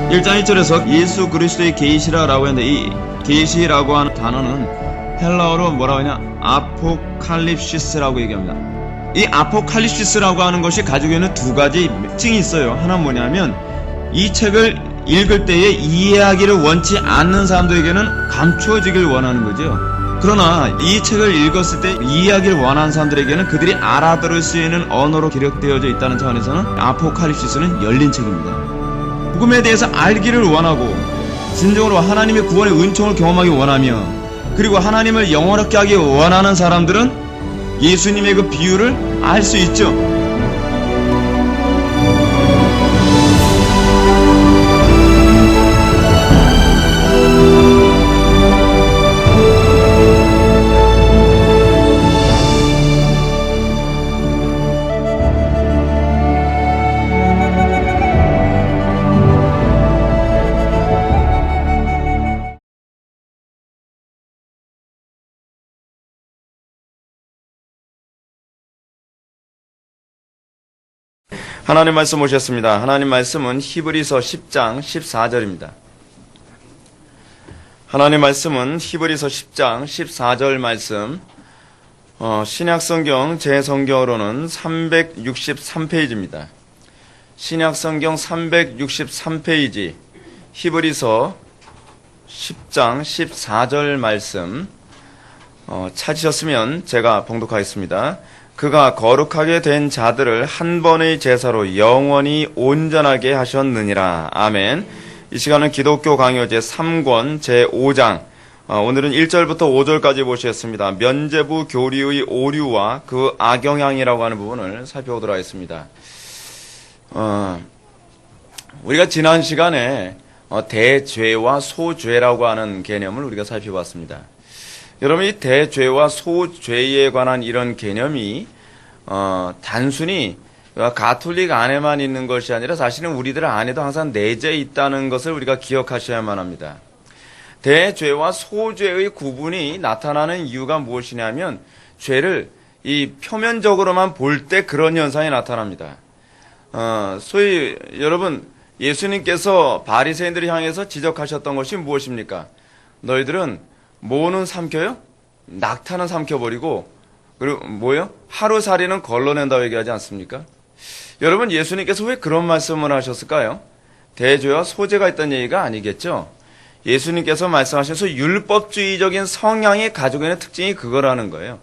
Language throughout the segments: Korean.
1장 1절에서 예수 그리스도의 계시라고 했는데 이 계시라고 하는 단어는 헬라어로 뭐라고 하냐? 아포칼립시스라고 얘기합니다. 이 아포칼립시스라고 하는 것이 가지고 있는 두 가지 특징이 있어요. 하나는 뭐냐면 이 책을 읽을 때에 이해하기를 원치 않는 사람들에게는 감추어지길 원하는 거죠. 그러나 이 책을 읽었을 때 이해하기를 원하는 사람들에게는 그들이 알아들을 수 있는 언어로 기록되어져 있다는 차원에서는 아포칼립시스는 열린 책입니다. 복음에 대해서 알기를 원하고 진정으로 하나님의 구원의 은총을 경험하기 원하며 그리고 하나님을 영원하게 하기 원하는 사람들은 예수님의 그 비유를 알 수 있죠. 하나님 말씀 오셨습니다. 하나님 말씀은 히브리서 10장 14절입니다. 하나님 말씀은 히브리서 10장 14절 말씀, 신약성경 제 성경으로는 363페이지입니다. 신약성경 363페이지 히브리서 10장 14절 말씀 찾으셨으면 제가 봉독하겠습니다. 그가 거룩하게 된 자들을 한 번의 제사로 영원히 온전하게 하셨느니라. 아멘. 이 시간은 기독교 강요제 3권 제5장, 오늘은 1절부터 5절까지 보시겠습니다. 면죄부 교리의 오류와 그 악영향이라고 하는 부분을 살펴보도록 하겠습니다. 우리가 지난 시간에 대죄와 소죄라고 하는 개념을 우리가 살펴봤습니다. 여러분, 이 대죄와 소죄에 관한 이런 개념이 단순히 가톨릭 안에만 있는 것이 아니라 사실은 우리들 안에도 항상 내재해 있다는 것을 우리가 기억하셔야만 합니다. 대죄와 소죄의 구분이 나타나는 이유가 무엇이냐면 죄를 이 표면적으로만 볼 때 그런 현상이 나타납니다. 소위 여러분, 예수님께서 바리새인들을 향해서 지적하셨던 것이 무엇입니까? 너희들은 뭐는 삼켜요? 낙타는 삼켜버리고, 그리고 뭐요? 하루살이는 걸러낸다고 얘기하지 않습니까? 여러분, 예수님께서 왜 그런 말씀을 하셨을까요? 대죄와 소죄가 있다는 얘기가 아니겠죠? 예수님께서 말씀하셔서 율법주의적인 성향이 가지고 있는 특징이 그거라는 거예요.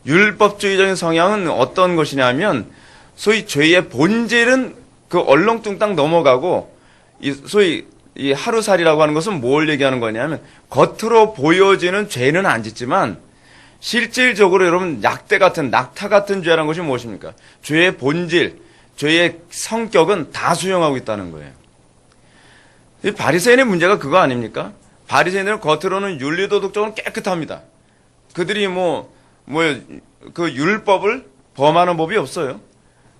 율법주의적인 성향은 어떤 것이냐면, 소위 죄의 본질은 그 얼렁뚱땅 넘어가고, 소위 이 하루살이라고 하는 것은 뭘 얘기하는 거냐면 겉으로 보여지는 죄는 안 짓지만 실질적으로 여러분 낙타 같은 죄라는 것이 무엇입니까? 죄의 본질, 죄의 성격은 다 수용하고 있다는 거예요. 이 바리새인의 문제가 그거 아닙니까? 바리새인들은 겉으로는 윤리도덕적으로 깨끗합니다. 그들이 그 율법을 범하는 법이 없어요.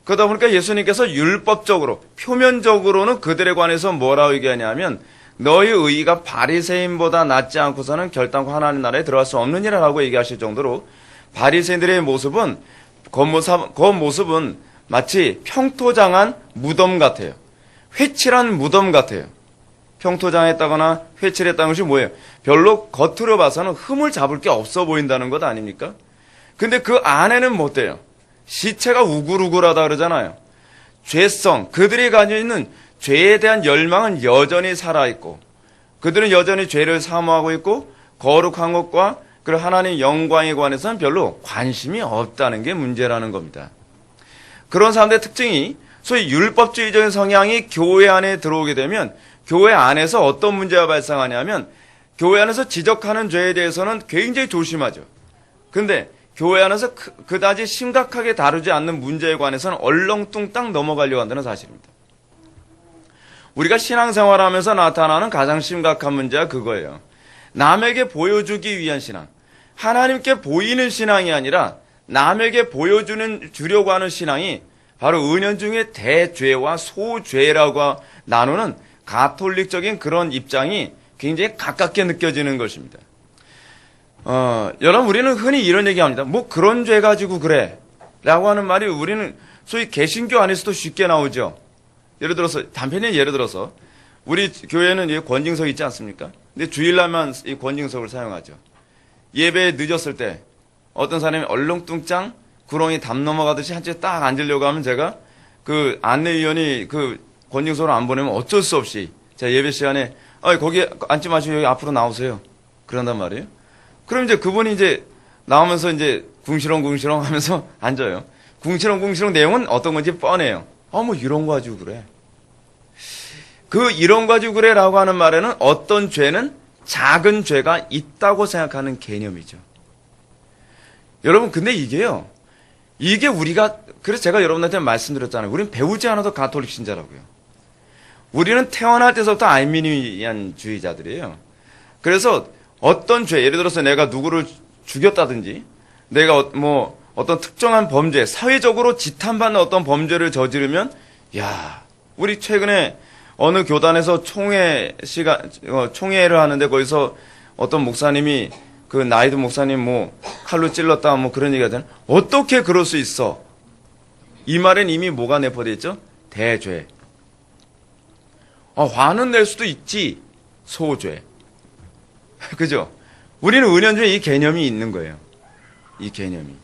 그러다 보니까 예수님께서 율법적으로, 표면적으로는 그들에 관해서 뭐라고 얘기하냐면 너희 의의가 바리새인보다 낫지 않고서는 결단코 하나님 나라에 들어갈 수 없느니라라고 얘기하실 정도로 바리새인들의 모습은 겉모습은 마치 평토장한 무덤 같아요. 회칠한 무덤 같아요. 평토장했다거나 회칠했다는 것이 뭐예요? 별로 겉으로 봐서는 흠을 잡을 게 없어 보인다는 것 아닙니까? 근데 그 안에는 뭐 어때요? 시체가 우글우글하다 그러잖아요. 죄성, 그들이 가지고 있는 죄에 대한 열망은 여전히 살아있고 그들은 여전히 죄를 사모하고 있고 거룩한 것과 그리고 하나님 영광에 관해서는 별로 관심이 없다는 게 문제라는 겁니다. 그런 사람들의 특징이 소위 율법주의적인 성향이 교회 안에 들어오게 되면 교회 안에서 어떤 문제가 발생하냐면 교회 안에서 지적하는 죄에 대해서는 굉장히 조심하죠. 근데 교회 안에서 그다지 심각하게 다루지 않는 문제에 관해서는 얼렁뚱땅 넘어가려고 한다는 사실입니다. 우리가 신앙생활하면서 나타나는 가장 심각한 문제가 그거예요. 남에게 보여주기 위한 신앙. 하나님께 보이는 신앙이 아니라 남에게 주려고 하는 신앙이 바로 은연중에 대죄와 소죄라고 나누는 가톨릭적인 그런 입장이 굉장히 가깝게 느껴지는 것입니다. 여러분, 우리는 흔히 이런 얘기 합니다. 뭐 그런 죄 가지고 그래. 라고 하는 말이 우리는 소위 개신교 안에서도 쉽게 나오죠. 단편적인 예를 들어서, 우리 교회는 이 권징석 있지 않습니까? 근데 주일날만 이 권징석을 사용하죠. 예배에 늦었을 때 어떤 사람이 얼렁뚱짱 구렁이 담 넘어가듯이 한쪽에 딱 앉으려고 하면 제가 그 안내위원이 그 권징석을 안 보내면 어쩔 수 없이 제가 예배 시간에 거기 앉지 마시고 여기 앞으로 나오세요. 그런단 말이에요. 그럼 이제 그분이 이제 나오면서 이제 궁시렁궁시렁 하면서 앉아요. 궁시렁궁시렁 내용은 어떤 건지 뻔해요. 뭐 이런 거 가지고 그래. 그 이런 거 가지고 그래라고 하는 말에는 어떤 죄는 작은 죄가 있다고 생각하는 개념이죠. 여러분 근데 이게요. 이게 우리가 그래서 제가 여러분한테 말씀드렸잖아요. 우리는 배우지 않아도 가톨릭 신자라고요. 우리는 태어날 때서부터 알미니안주의자들이에요. 그래서 어떤 죄, 예를 들어서 내가 누구를 죽였다든지 내가 뭐 어떤 특정한 범죄, 사회적으로 지탄받는 어떤 범죄를 저지르면 야, 우리 최근에 어느 교단에서 총회를 하는데 거기서 어떤 목사님이 그 나이도 목사님 뭐 칼로 찔렀다 뭐 그런 얘기가 되나? 어떻게 그럴 수 있어? 이 말엔 이미 뭐가 내포되어 있죠? 대죄. 화는 낼 수도 있지. 소죄. 그죠? 우리는 은연중에 이 개념이 있는 거예요. 이 개념이.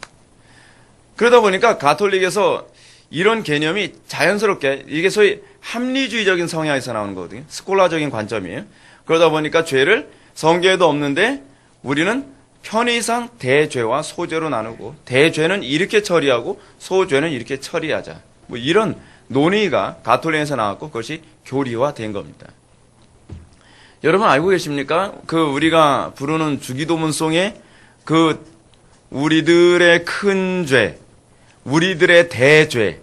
그러다 보니까 가톨릭에서 이런 개념이 자연스럽게 이게 소위 합리주의적인 성향에서 나오는 거거든요. 스콜라적인 관점이에요. 그러다 보니까 죄를 성경에도 없는데 우리는 편의상 대죄와 소죄로 나누고 대죄는 이렇게 처리하고 소죄는 이렇게 처리하자. 뭐 이런 논의가 가톨릭에서 나왔고 그것이 교리화된 겁니다. 여러분 알고 계십니까? 그 우리가 부르는 주기도문송에 그 우리들의 큰 죄, 우리들의 대죄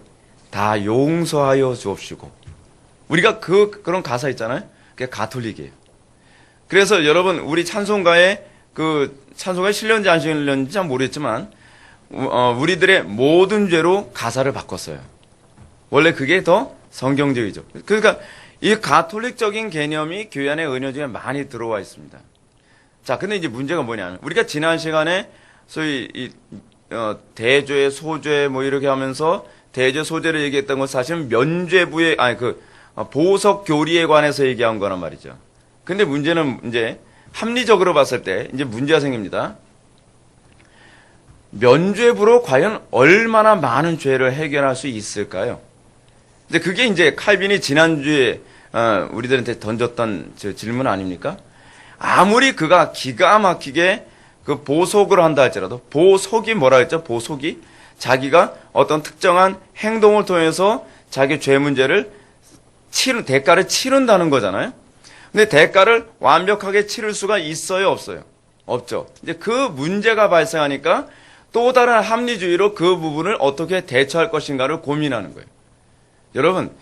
다 용서하여 주옵시고 우리가 그런 가사 있잖아요. 그게 가톨릭이에요. 그래서 여러분 우리 찬송가에 그 찬송가에 실렸는지 안 실렸는지 잘 모르겠지만 우리들의 모든 죄로 가사를 바꿨어요. 원래 그게 더 성경적이죠. 그러니까 이 가톨릭적인 개념이 교회 안에 은연 중에 많이 들어와 있습니다. 자, 근데 이제 문제가 뭐냐면 우리가 지난 시간에 소위 대죄, 소죄 뭐 이렇게 하면서 대죄, 소죄를 얘기했던 건 사실은 면죄부의 보석 교리에 관해서 얘기한 거란 말이죠. 근데 문제는 이제 합리적으로 봤을 때 이제 문제가 생깁니다. 면죄부로 과연 얼마나 많은 죄를 해결할 수 있을까요? 근데 그게 이제 칼빈이 지난주에 우리들한테 던졌던 질문 아닙니까? 아무리 그가 기가 막히게 그 보석을 한다 할지라도 보석이 뭐라 했죠? 보석이 자기가 어떤 특정한 행동을 통해서 자기 죄 문제를 대가를 치른다는 거잖아요. 근데 대가를 완벽하게 치를 수가 있어요, 없어요? 없죠. 이제 그 문제가 발생하니까 또 다른 합리주의로 그 부분을 어떻게 대처할 것인가를 고민하는 거예요. 여러분,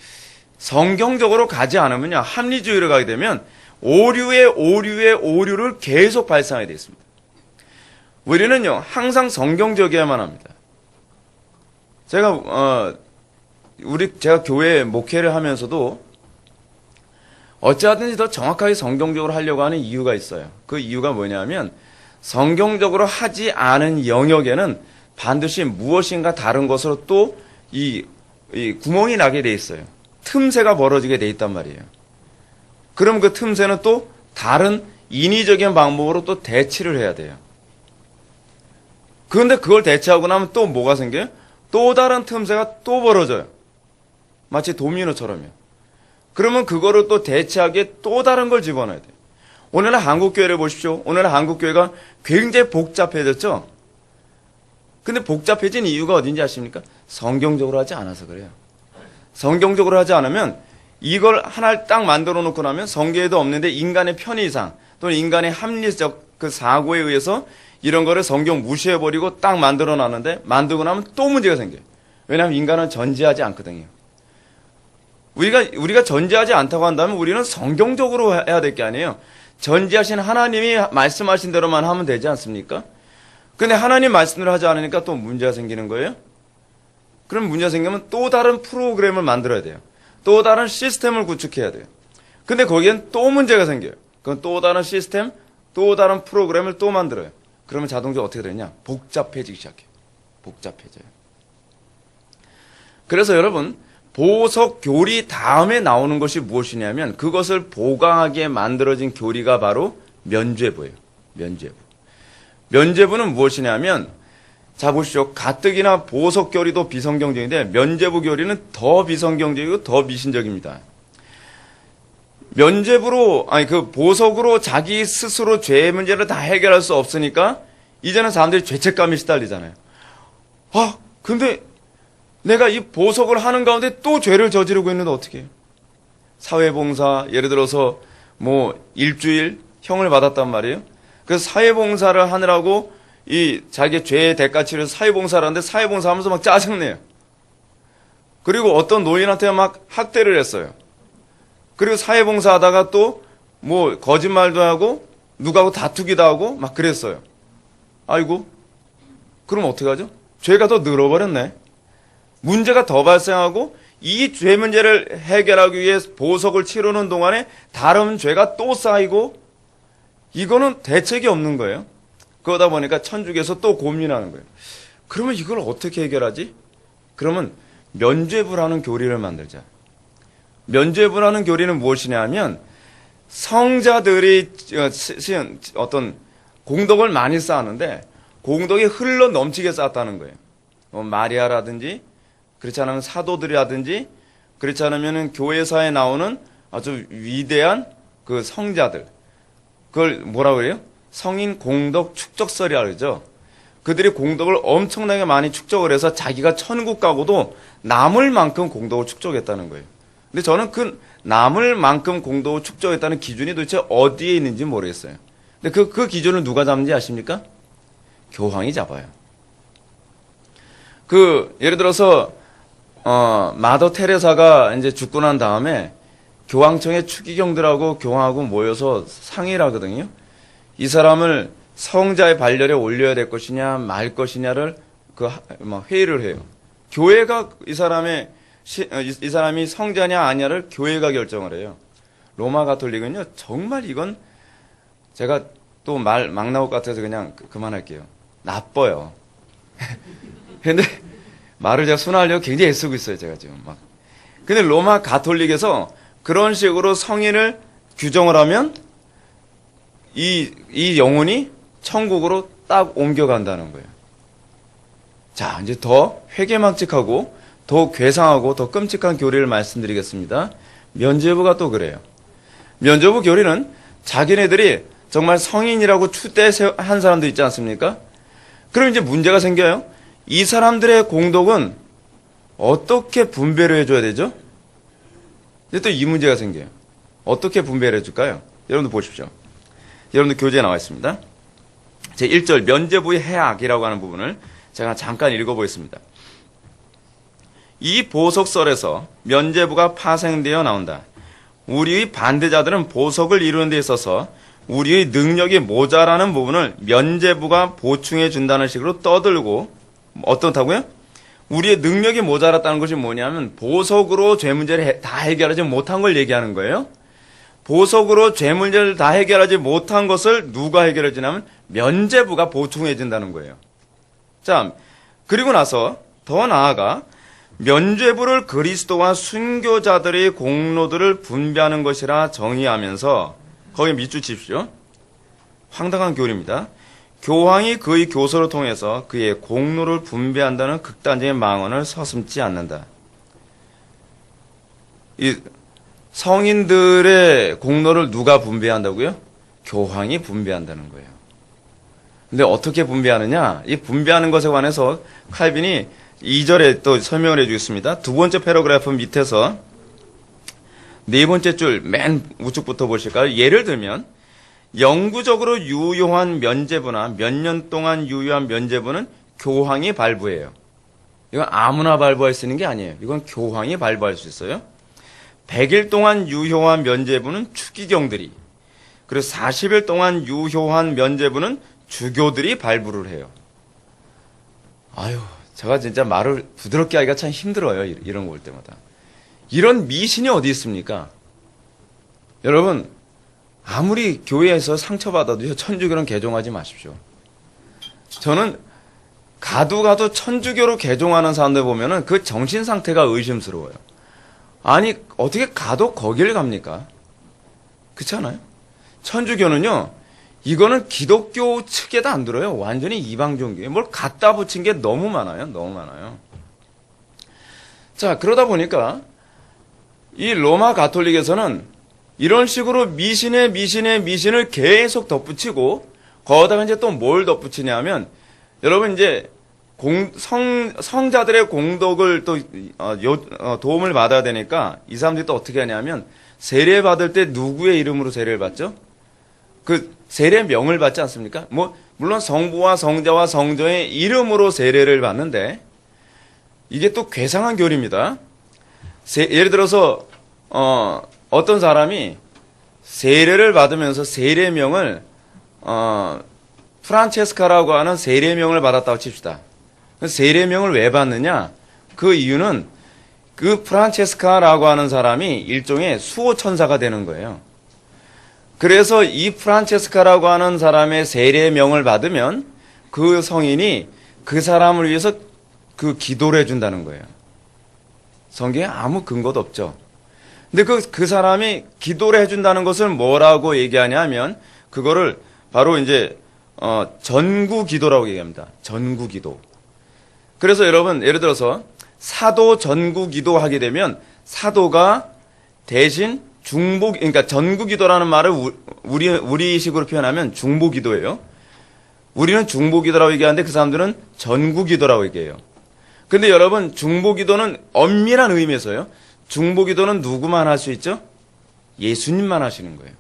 성경적으로 가지 않으면요, 합리주의로 가게 되면 오류를 계속 발생하게 되어 있습니다. 우리는요, 항상 성경적이어야만 합니다. 제가 교회 목회를 하면서도 어찌하든지 더 정확하게 성경적으로 하려고 하는 이유가 있어요. 그 이유가 뭐냐면 성경적으로 하지 않은 영역에는 반드시 무엇인가 다른 것으로 또 이 구멍이 나게 돼 있어요. 틈새가 벌어지게 돼 있단 말이에요. 그럼 그 틈새는 또 다른 인위적인 방법으로 또 대치를 해야 돼요. 그런데 그걸 대체하고 나면 또 뭐가 생겨요? 또 다른 틈새가 또 벌어져요. 마치 도미노처럼요. 그러면 그거를 또 대체하기에 또 다른 걸 집어넣어야 돼요. 오늘날 한국교회를 보십시오. 오늘날 한국교회가 굉장히 복잡해졌죠? 근데 복잡해진 이유가 어딘지 아십니까? 성경적으로 하지 않아서 그래요. 성경적으로 하지 않으면 이걸 하나를 딱 만들어 놓고 나면 성경에도 없는데 인간의 편의상 또는 인간의 합리적 그 사고에 의해서 이런 거를 성경 무시해버리고 딱 만들어 놨는데 만들고 나면 또 문제가 생겨요. 왜냐하면 인간은 전제하지 않거든요. 우리가 전제하지 않다고 한다면 우리는 성경적으로 해야 될 게 아니에요. 전제하신 하나님이 말씀하신 대로만 하면 되지 않습니까? 근데 하나님 말씀을 하지 않으니까 또 문제가 생기는 거예요. 그럼 문제가 생기면 또 다른 프로그램을 만들어야 돼요. 또 다른 시스템을 구축해야 돼요. 근데 거기엔 또 문제가 생겨요. 그럼 또 다른 시스템, 또 다른 프로그램을 또 만들어요. 그러면 자동적으로 어떻게 되냐? 복잡해지기 시작해요. 복잡해져요. 그래서 여러분, 보석 교리 다음에 나오는 것이 무엇이냐면 그것을 보강하게 만들어진 교리가 바로 면죄부예요. 면죄부. 면죄부는 무엇이냐면 자 보시죠. 가뜩이나 보석 교리도 비성경적인데 면죄부 교리는 더 비성경적이고 더 미신적입니다. 면죄부로 그 보석으로 자기 스스로 죄의 문제를 다 해결할 수 없으니까 이제는 사람들이 죄책감에 시달리잖아요. 근데 내가 이 보석을 하는 가운데 또 죄를 저지르고 있는데 어떻게 해요? 사회봉사 예를 들어서 일주일 형을 받았단 말이에요. 그래서 사회봉사를 하느라고 이 자기 죄의 대가 치료해서 사회봉사를 하는데 사회봉사하면서 막 짜증내요. 그리고 어떤 노인한테 막 학대를 했어요. 그리고 사회봉사하다가 또 거짓말도 하고 누구하고 다투기도 하고 막 그랬어요. 아이고, 그럼 어떡하죠? 죄가 더 늘어버렸네. 문제가 더 발생하고 이 죄 문제를 해결하기 위해 보석을 치르는 동안에 다른 죄가 또 쌓이고 이거는 대책이 없는 거예요. 그러다 보니까 천주교에서 또 고민하는 거예요. 그러면 이걸 어떻게 해결하지? 그러면 면죄부라는 교리를 만들자. 면죄부라는 교리는 무엇이냐 하면 성자들이 어떤 공덕을 많이 쌓았는데 공덕이 흘러 넘치게 쌓았다는 거예요. 마리아라든지 그렇지 않으면 사도들이라든지 그렇지 않으면 교회사에 나오는 아주 위대한 그 성자들 그걸 뭐라고 그래요? 성인 공덕 축적설이라고 그러죠. 그들이 공덕을 엄청나게 많이 축적을 해서 자기가 천국 가고도 남을 만큼 공덕을 축적했다는 거예요. 근데 저는 그 남을 만큼 공덕을 축적했다는 기준이 도대체 어디에 있는지 모르겠어요. 근데 그 기준을 누가 잡는지 아십니까? 교황이 잡아요. 예를 들어서 마더 테레사가 이제 죽고 난 다음에 교황청의 추기경들하고 교황하고 모여서 상의를 하거든요. 이 사람을 성자의 반열에 올려야 될 것이냐 말 것이냐를 회의를 해요. 교회가 이 사람이 성자냐 아니냐를 교회가 결정을 해요. 로마 가톨릭은요 정말 이건 제가 또 말 막 나올 것 같아서 그냥 그만할게요. 나빠요. 근데 말을 제가 순화하려고 굉장히 애쓰고 있어요, 제가 지금 막. 근데 로마 가톨릭에서 그런 식으로 성인을 규정을 하면 이 영혼이 천국으로 딱 옮겨간다는 거예요. 자, 이제 더 회개망측하고 더 괴상하고 더 끔찍한 교리를 말씀드리겠습니다. 면죄부가 또 그래요. 면죄부 교리는 자기네들이 정말 성인이라고 추대한 사람들 있지 않습니까? 그럼 이제 문제가 생겨요. 이 사람들의 공덕은 어떻게 분배를 해줘야 되죠? 이제 또 이 문제가 생겨요. 어떻게 분배를 해줄까요? 여러분들 보십시오. 여러분들 교재에 나와 있습니다. 제 1절 면죄부의 해악이라고 하는 부분을 제가 잠깐 읽어보겠습니다. 이 보석설에서 면죄부가 파생되어 나온다. 우리의 반대자들은 보석을 이루는 데 있어서 우리의 능력이 모자라는 부분을 면죄부가 보충해 준다는 식으로 떠들고 어떻다고요? 우리의 능력이 모자랐다는 것이 뭐냐면 보석으로 죄 문제를 다 해결하지 못한 걸 얘기하는 거예요. 보석으로 죄 문제를 다 해결하지 못한 것을 누가 해결해 주냐면 면죄부가 보충해 준다는 거예요. 자, 그리고 나서 더 나아가 면죄부를 그리스도와 순교자들의 공로들을 분배하는 것이라 정의하면서 거기에 밑줄 황당한 교리입니다. 교황이 그의 교서를 통해서 그의 공로를 분배한다는 극단적인 망언을 서슴지 않는다. 이 성인들의 공로를 누가 분배한다고요? 교황이 분배한다는 거예요. 근데 어떻게 분배하느냐? 이 분배하는 것에 관해서 칼빈이 2절에 또 설명을 해주겠습니다. 두 번째 패러그래프 밑에서 네 번째 줄 맨 우측부터 보실까요? 예를 들면 영구적으로 유효한 면죄부나 몇 년 동안 유효한 면죄부는 교황이 발부해요. 이건 아무나 발부할 수 있는 게 아니에요. 이건 교황이 발부할 수 있어요. 100일 동안 유효한 면죄부는 추기경들이, 그리고 40일 동안 유효한 면죄부는 주교들이 발부를 해요. 아유, 제가 진짜 말을 부드럽게 하기가 참 힘들어요. 이런 거 볼 때마다. 이런 미신이 어디 있습니까? 여러분, 아무리 교회에서 상처받아도 천주교는 개종하지 마십시오. 저는 가도 천주교로 개종하는 사람들 보면은 그 정신 상태가 의심스러워요. 아니, 어떻게 가도 거길 갑니까? 그렇지 않아요? 천주교는요, 이거는 기독교 측에도 안 들어요. 완전히 이방 종교에 뭘 갖다 붙인 게 너무 많아요. 너무 많아요. 자, 그러다 보니까 이 로마 가톨릭에서는 이런 식으로 미신을 계속 덧붙이고 거기다가 이제 또 뭘 덧붙이냐면 여러분 이제 성자들의 공덕을 또 도움을 받아야 되니까 이 사람들이 또 어떻게 하냐면 세례 받을 때 누구의 이름으로 세례를 받죠? 그 세례명을 받지 않습니까? 뭐 물론 성부와 성자와 성령의 이름으로 세례를 받는데 이게 또 괴상한 교리입니다. 예를 들어서 어떤 사람이 세례를 받으면서 세례명을 프란체스카라고 하는 세례명을 받았다고 칩시다. 세례명을 왜 받느냐? 그 이유는 그 프란체스카라고 하는 사람이 일종의 수호천사가 되는 거예요. 그래서 이 프란체스카라고 하는 사람의 세례명을 받으면 그 성인이 그 사람을 위해서 그 기도를 해준다는 거예요. 성경에 아무 근거도 없죠. 근데 그 사람이 기도를 해준다는 것을 뭐라고 얘기하냐면 그거를 바로 이제 전구 기도라고 얘기합니다. 전구 기도. 그래서 여러분 예를 들어서 사도 전구 기도 하게 되면 사도가 대신 그러니까 전구 기도라는 말을 우리식으로 표현하면 중보 기도예요. 우리는 중보 기도라고 얘기하는데 그 사람들은 전구 기도라고 얘기해요. 근데 여러분 중보 기도는 엄밀한 의미에서요. 중보 기도는 누구만 할 수 있죠? 예수님만 하시는 거예요.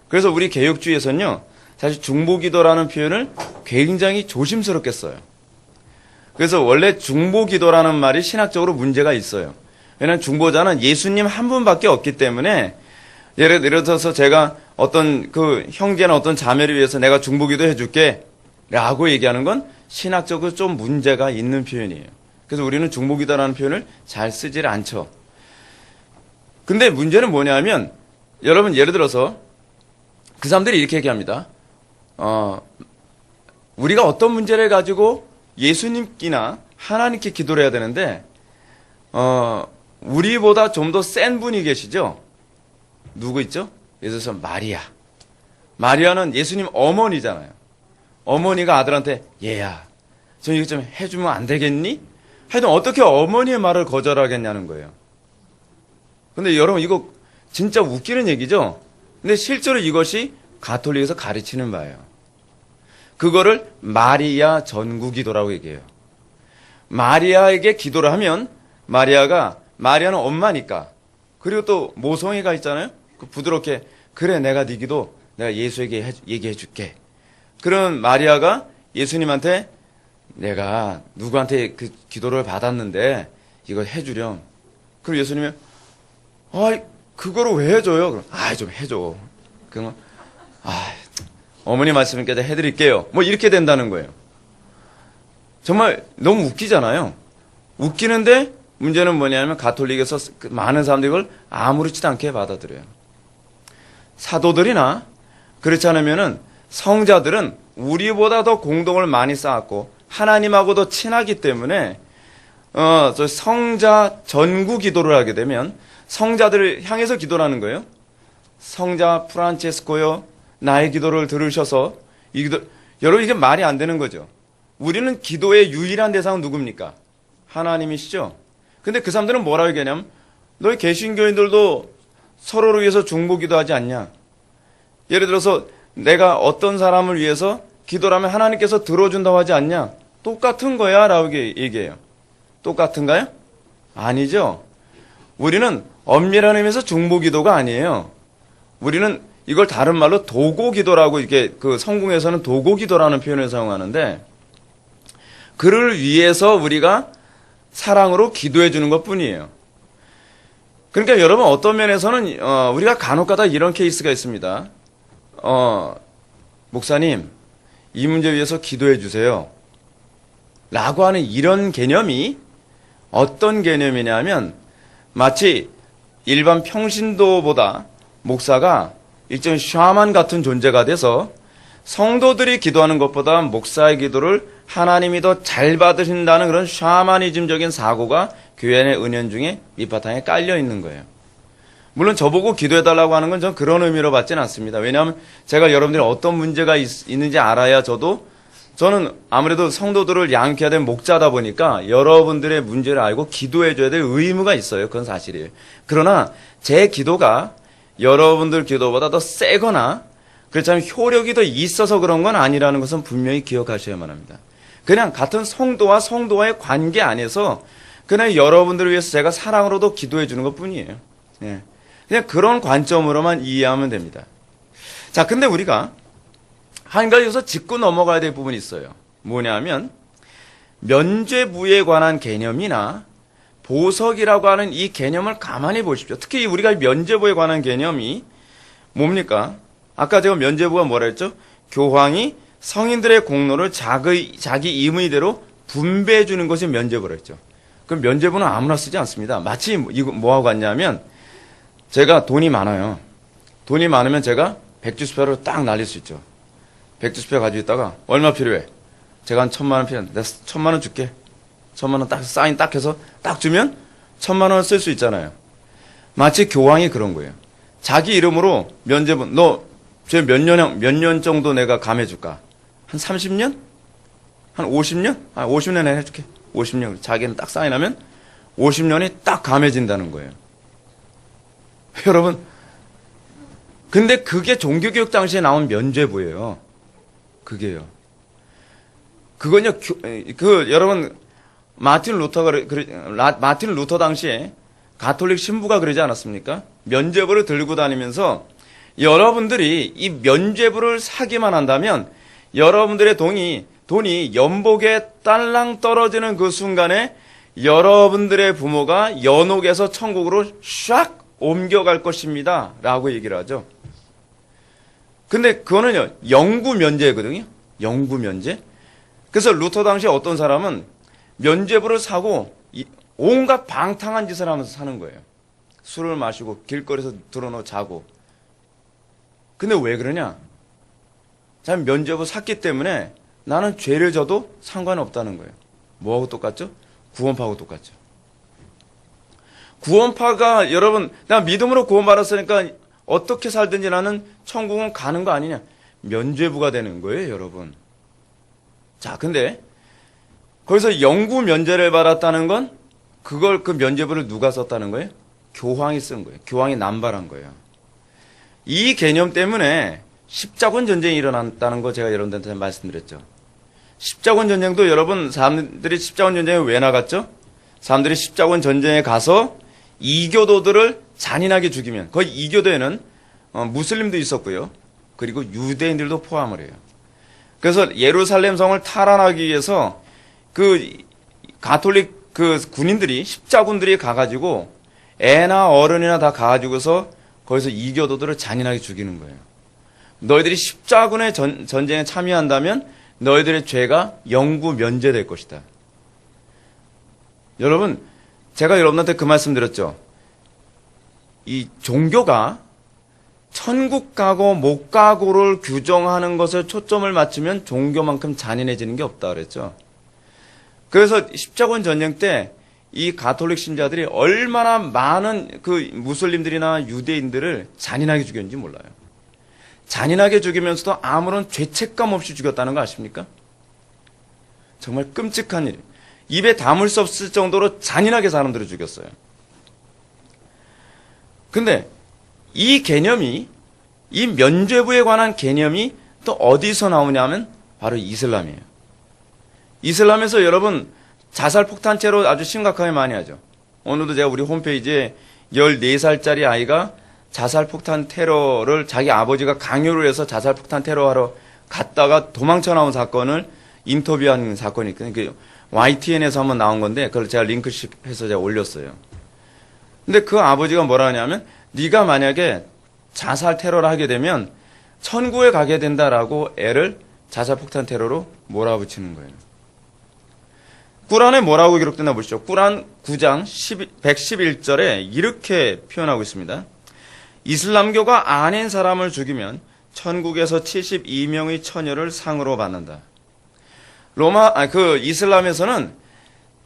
그래서 우리 개혁주의에서는요. 사실 중보 기도라는 표현을 굉장히 조심스럽게 써요. 그래서 원래 중보 기도라는 말이 신학적으로 문제가 있어요. 왜냐하면 중보자는 예수님 한 분밖에 없기 때문에 예를 들어서 제가 어떤 그 형제나 어떤 자매를 위해서 내가 중보 기도 해줄게 라고 얘기하는 건 신학적으로 좀 문제가 있는 표현이에요. 그래서 우리는 중보 기도라는 표현을 잘 쓰질 않죠. 근데 문제는 뭐냐면 여러분 예를 들어서 그 사람들이 이렇게 얘기합니다. 우리가 어떤 문제를 가지고 예수님께나 하나님께 기도를 해야 되는데 우리보다 좀 더 센 분이 계시죠? 누구 있죠? 예를 들어서 마리아. 마리아는 예수님 어머니잖아요. 어머니가 아들한테 얘야 좀 이거 좀 해주면 안 되겠니? 하여튼 어떻게 어머니의 말을 거절하겠냐는 거예요. 근데 여러분 이거 진짜 웃기는 얘기죠? 근데 실제로 이것이 가톨릭에서 가르치는 바예요. 그거를 마리아 전구 기도라고 얘기해요. 마리아에게 기도를 하면 마리아는 엄마니까 그리고 또 모성애가 있잖아요. 그 부드럽게 그래 내가 네 기도 내가 예수에게 얘기해 줄게. 그런 마리아가 예수님한테 내가 누구한테 그 기도를 받았는데 이걸 해주렴. 그럼 예수님이 그거를 왜 해줘요? 그럼 좀 해줘. 그러면 어머니 말씀이니까 해드릴게요. 뭐 이렇게 된다는 거예요. 정말 너무 웃기잖아요. 웃기는데 문제는 뭐냐면 가톨릭에서 많은 사람들이 이걸 아무렇지도 않게 받아들여요. 사도들이나 그렇지 않으면은 성자들은 우리보다 더 공덕을 많이 쌓았고 하나님하고 더 친하기 때문에 성자 전구 기도를 하게 되면 성자들을 향해서 기도를 하는 거예요. 성자 프란체스코요 나의 기도를 들으셔서 여러분 이게 말이 안 되는 거죠. 우리는 기도의 유일한 대상은 누굽니까? 하나님이시죠. 근데 그 사람들은 뭐라고 얘기하냐면 너희 개신교인들도 서로를 위해서 중보 기도하지 않냐. 예를 들어서 내가 어떤 사람을 위해서 기도를 하면 하나님께서 들어준다고 하지 않냐. 똑같은 거야 라고 얘기해요. 똑같은가요? 아니죠. 우리는 엄밀한 의미에서 중보 기도가 아니에요. 우리는 이걸 다른 말로 도고 기도라고 이게 그 성공에서는 도고 기도라는 표현을 사용하는데 그를 위해서 우리가 사랑으로 기도해 주는 것뿐이에요. 그러니까 여러분 어떤 면에서는 우리가 간혹가다 이런 케이스가 있습니다. 목사님 이 문제 위해서 기도해 주세요. 라고 하는 이런 개념이 어떤 개념이냐면 마치 일반 평신도보다 목사가 일종의 샤만 같은 존재가 돼서 성도들이 기도하는 것보다 목사의 기도를 하나님이 더 잘 받으신다는 그런 샤머니즘적인 사고가 교회 안의 은연 중에 밑바탕에 깔려 있는 거예요. 물론 저보고 기도해달라고 하는 건 전 그런 의미로 받지는 않습니다. 왜냐하면 제가 여러분들이 어떤 문제가 있는지 알아야 저는 아무래도 성도들을 양육해야 될 목자다 보니까 여러분들의 문제를 알고 기도해줘야 될 의무가 있어요. 그건 사실이에요. 그러나 제 기도가 여러분들 기도보다 더 세거나 그렇다면 효력이 더 있어서 그런 건 아니라는 것은 분명히 기억하셔야만 합니다. 그냥 같은 성도와 성도와의 관계 안에서 그냥 여러분들을 위해서 제가 사랑으로도 기도해 주는 것 뿐이에요. 예. 그냥 그런 관점으로만 이해하면 됩니다. 자, 근데 우리가 한 가지 여기서 짚고 넘어가야 될 부분이 있어요. 뭐냐면 면죄부에 관한 개념이나 보석이라고 하는 이 개념을 가만히 보십시오. 특히 우리가 면죄부에 관한 개념이 뭡니까? 아까 제가 면죄부가 뭐라 했죠? 교황이 성인들의 공로를 자기 임의대로 분배해 주는 것이 면죄부라 했죠. 그럼 면죄부는 아무나 쓰지 않습니다. 마치 이거 뭐하고 같냐면 제가 돈이 많아요. 돈이 많으면 제가 백주스표를 딱 날릴 수 있죠. 백주스표 가지고 있다가 얼마 필요해? 제가 한 1,000만 원 필요한데 내가 1,000만 원 줄게. 1,000만 원 딱 사인 딱 해서 딱 주면 1,000만 원 쓸 수 있잖아요. 마치 교황이 그런 거예요. 자기 이름으로 면죄부 너 몇 년 정도 내가 감해줄까? 한 30년? 한 50년? 50년 내가 해줄게. 50년. 자기는 딱 사인하면 50년이 딱 감해진다는 거예요. 여러분, 근데 그게 종교교육 당시에 나온 면죄부예요. 그게요. 그건요, 여러분, 마틴 루터 당시에 가톨릭 신부가 그러지 않았습니까? 면죄부를 들고 다니면서 여러분들이 이 면죄부를 사기만 한다면 여러분들의 돈이 연복에 딸랑 떨어지는 그 순간에 여러분들의 부모가 연옥에서 천국으로 샥 옮겨갈 것입니다. 라고 얘기를 하죠. 근데 그거는요, 영구 면제거든요. 영구 면제. 그래서 루터 당시에 어떤 사람은 면죄부를 사고 온갖 방탕한 짓을 하면서 사는 거예요. 술을 마시고 길거리에서 드러누워 자고. 근데 왜 그러냐? 참 면죄부 샀기 때문에 나는 죄를 져도 상관없다는 거예요. 뭐하고 똑같죠? 구원파하고 똑같죠. 구원파가 여러분 나 믿음으로 구원받았으니까 어떻게 살든지 나는 천국은 가는 거 아니냐? 면죄부가 되는 거예요, 여러분. 자, 근데 거기서 영구 면제를 받았다는 건 그 면죄부를 누가 썼다는 거예요? 교황이 쓴 거예요. 교황이 남발한 거예요. 이 개념 때문에 십자군 전쟁이 일어났다는 거 제가 여러분들한테 말씀드렸죠. 십자군 전쟁도 여러분 사람들이 십자군 전쟁에 왜 나갔죠? 사람들이 십자군 전쟁에 가서 이교도들을 잔인하게 죽이면 거의 이교도에는 무슬림도 있었고요. 그리고 유대인들도 포함을 해요. 그래서 예루살렘 성을 탈환하기 위해서 그 가톨릭 그 군인들이 십자군들이 가가지고 애나 어른이나 다 가가지고서 거기서 이교도들을 잔인하게 죽이는 거예요. 너희들이 십자군의 전쟁에 참여한다면 너희들의 죄가 영구 면제될 것이다. 여러분, 제가 여러분한테 그 말씀 드렸죠. 이 종교가 천국 가고 못 가고를 규정하는 것에 초점을 맞추면 종교만큼 잔인해지는 게 없다 그랬죠. 그래서 십자군 전쟁 때 이 가톨릭 신자들이 얼마나 많은 그 무슬림들이나 유대인들을 잔인하게 죽였는지 몰라요. 잔인하게 죽이면서도 아무런 죄책감 없이 죽였다는 거 아십니까? 정말 끔찍한 일이에요. 입에 담을 수 없을 정도로 잔인하게 사람들을 죽였어요. 근데 이 개념이, 이 면죄부에 관한 개념이 또 어디서 나오냐면 바로 이슬람이에요. 이슬람에서 여러분 자살폭탄 테러 아주 심각하게 많이 하죠. 오늘도 제가 우리 홈페이지에 14살짜리 아이가 자살폭탄 테러를 자기 아버지가 강요를 해서 자살폭탄 테러하러 갔다가 도망쳐 나온 사건을 인터뷰한 사건이 있거든요. 그 YTN에서 한번 나온 건데 그걸 제가 링크십해서 제가 올렸어요. 근데 그 아버지가 뭐라 하냐면 네가 만약에 자살 테러를 하게 되면 천국에 가게 된다라고 애를 자살폭탄 테러로 몰아붙이는 거예요. 꾸란에 뭐라고 기록됐나 보시죠. 꾸란 9장 111절에 이렇게 표현하고 있습니다. 이슬람교가 아닌 사람을 죽이면 천국에서 72명의 처녀를 상으로 받는다. 이슬람에서는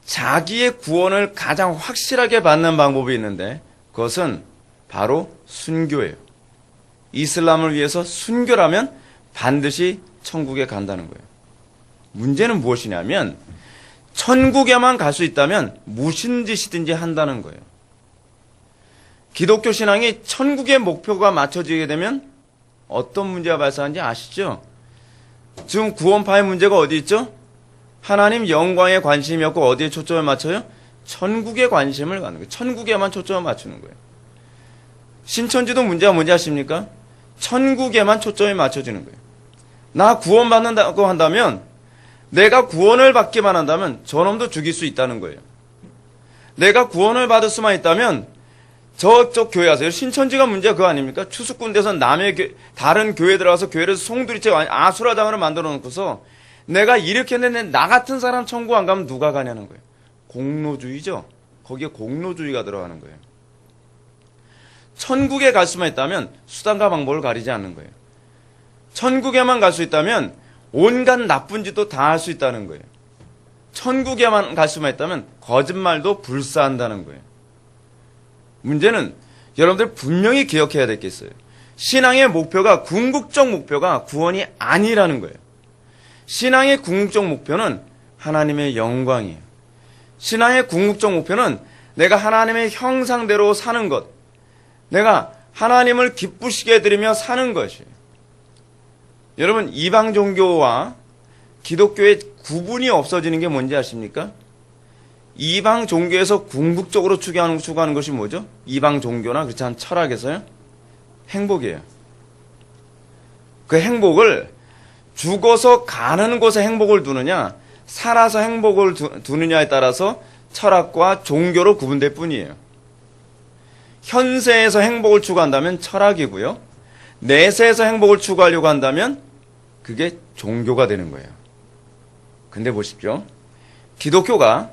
자기의 구원을 가장 확실하게 받는 방법이 있는데 그것은 바로 순교예요. 이슬람을 위해서 순교라면 반드시 천국에 간다는 거예요. 문제는 무엇이냐면 천국에만 갈 수 있다면 무슨 짓이든지 한다는 거예요. 기독교 신앙이 천국의 목표가 맞춰지게 되면 어떤 문제가 발생하는지 아시죠? 지금 구원파의 문제가 어디 있죠? 하나님 영광에 관심이 없고 어디에 초점을 맞춰요? 천국에 관심을 갖는 거예요. 천국에만 초점을 맞추는 거예요. 신천지도 문제가 뭔지 아십니까? 천국에만 초점이 맞춰지는 거예요. 나 구원받는다고 한다면, 내가 구원을 받기만 한다면 저놈도 죽일 수 있다는 거예요. 내가 구원을 받을 수만 있다면 저쪽 교회 가세요. 신천지가 문제가 그거 아닙니까? 추수꾼돼서 다른 교회 들어가서 교회를 송두리째 아수라장으로 만들어 놓고서 내가 이렇게 했는데 나 같은 사람 천국 안 가면 누가 가냐는 거예요. 공로주의죠. 거기에 공로주의가 들어가는 거예요. 천국에 갈 수만 있다면 수단과 방법을 가리지 않는 거예요. 천국에만 갈 수 있다면 온갖 나쁜 짓도 다 할 수 있다는 거예요. 천국에만 갈 수만 있다면 거짓말도 불사한다는 거예요. 문제는 여러분들 분명히 기억해야 될 게 있어요. 신앙의 목표가, 궁극적 목표가 구원이 아니라는 거예요. 신앙의 궁극적 목표는 하나님의 영광이에요. 신앙의 궁극적 목표는 내가 하나님의 형상대로 사는 것, 내가 하나님을 기쁘시게 해드리며 사는 것이에요. 여러분, 이방 종교와 기독교의 구분이 없어지는 게 뭔지 아십니까? 이방 종교에서 궁극적으로 추구하는 것이 뭐죠? 이방 종교나 그렇지 않은 철학에서요? 행복이에요. 그 행복을 죽어서 가는 곳에 행복을 두느냐, 살아서 행복을 두느냐에 따라서 철학과 종교로 구분될 뿐이에요. 현세에서 행복을 추구한다면 철학이고요. 내세에서 행복을 추구하려고 한다면 그게 종교가 되는 거예요. 근데 보십시오. 기독교가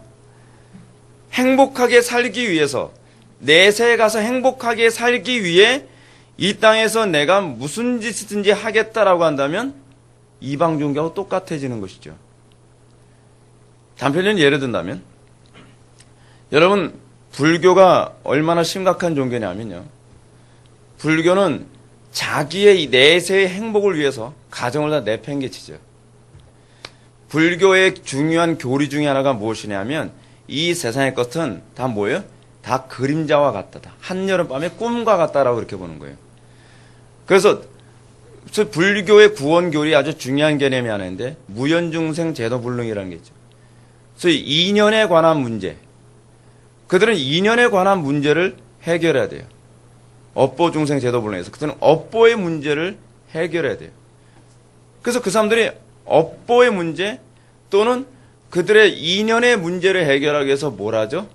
행복하게 살기 위해서, 내세에 가서 행복하게 살기 위해 이 땅에서 내가 무슨 짓이든지 하겠다라고 한다면 이방 종교하고 똑같아지는 것이죠. 단편적인 예를 든다면, 여러분, 불교가 얼마나 심각한 종교냐면요. 불교는 자기의 내세의 행복을 위해서 가정을 다 내팽개치죠. 불교의 중요한 교리 중에 하나가 무엇이냐면 이 세상의 것은 다 뭐예요? 다 그림자와 같다. 한여름밤의 꿈과 같다라고 그렇게 보는 거예요. 그래서 불교의 구원교리 아주 중요한 개념이 하나 있는데 무연중생 제도불능이라는 게 있죠. 그래서 인연에 관한 문제, 그들은 인연에 관한 문제를 해결해야 돼요. 업보중생 제도불능에서 그들은 업보의 문제를 해결해야 돼요. 그래서 그 사람들이 업보의 문제 또는 그들의 인연의 문제를 해결하기 위해서 뭘 하죠?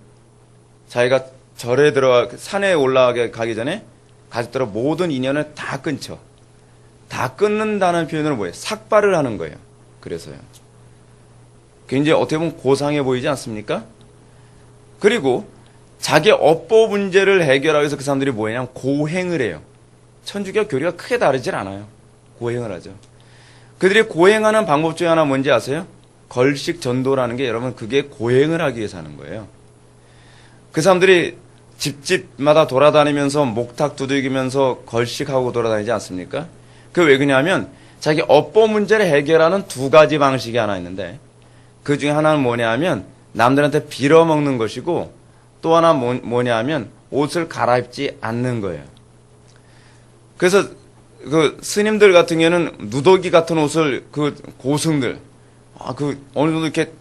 자기가 절에 산에 올라가기 전에 가족들과 모든 인연을 다 끊죠. 다 끊는다는 표현으로 뭐예요? 삭발을 하는 거예요. 그래서요. 굉장히 어떻게 보면 고상해 보이지 않습니까? 그리고 자기 업보 문제를 해결하기 위해서 그 사람들이 뭐냐면 고행을 해요. 천주교 교리가 크게 다르질 않아요. 고행을 하죠. 그들이 고행하는 방법 중에 하나 뭔지 아세요? 걸식 전도라는 게 여러분 그게 고행을 하기 위해서 하는 거예요. 그 사람들이 집집마다 돌아다니면서 목탁 두들기면서 걸식하고 돌아다니지 않습니까? 그게 왜 그러냐면 자기 업보 문제를 해결하는 두 가지 방식이 하나 있는데 그 중에 하나는 뭐냐 하면 남들한테 빌어먹는 것이고 또 하나 뭐냐 하면 옷을 갈아입지 않는 거예요. 그래서 그 스님들 같은 경우에는 누더기 같은 옷을 그 고승들 어느 정도 이렇게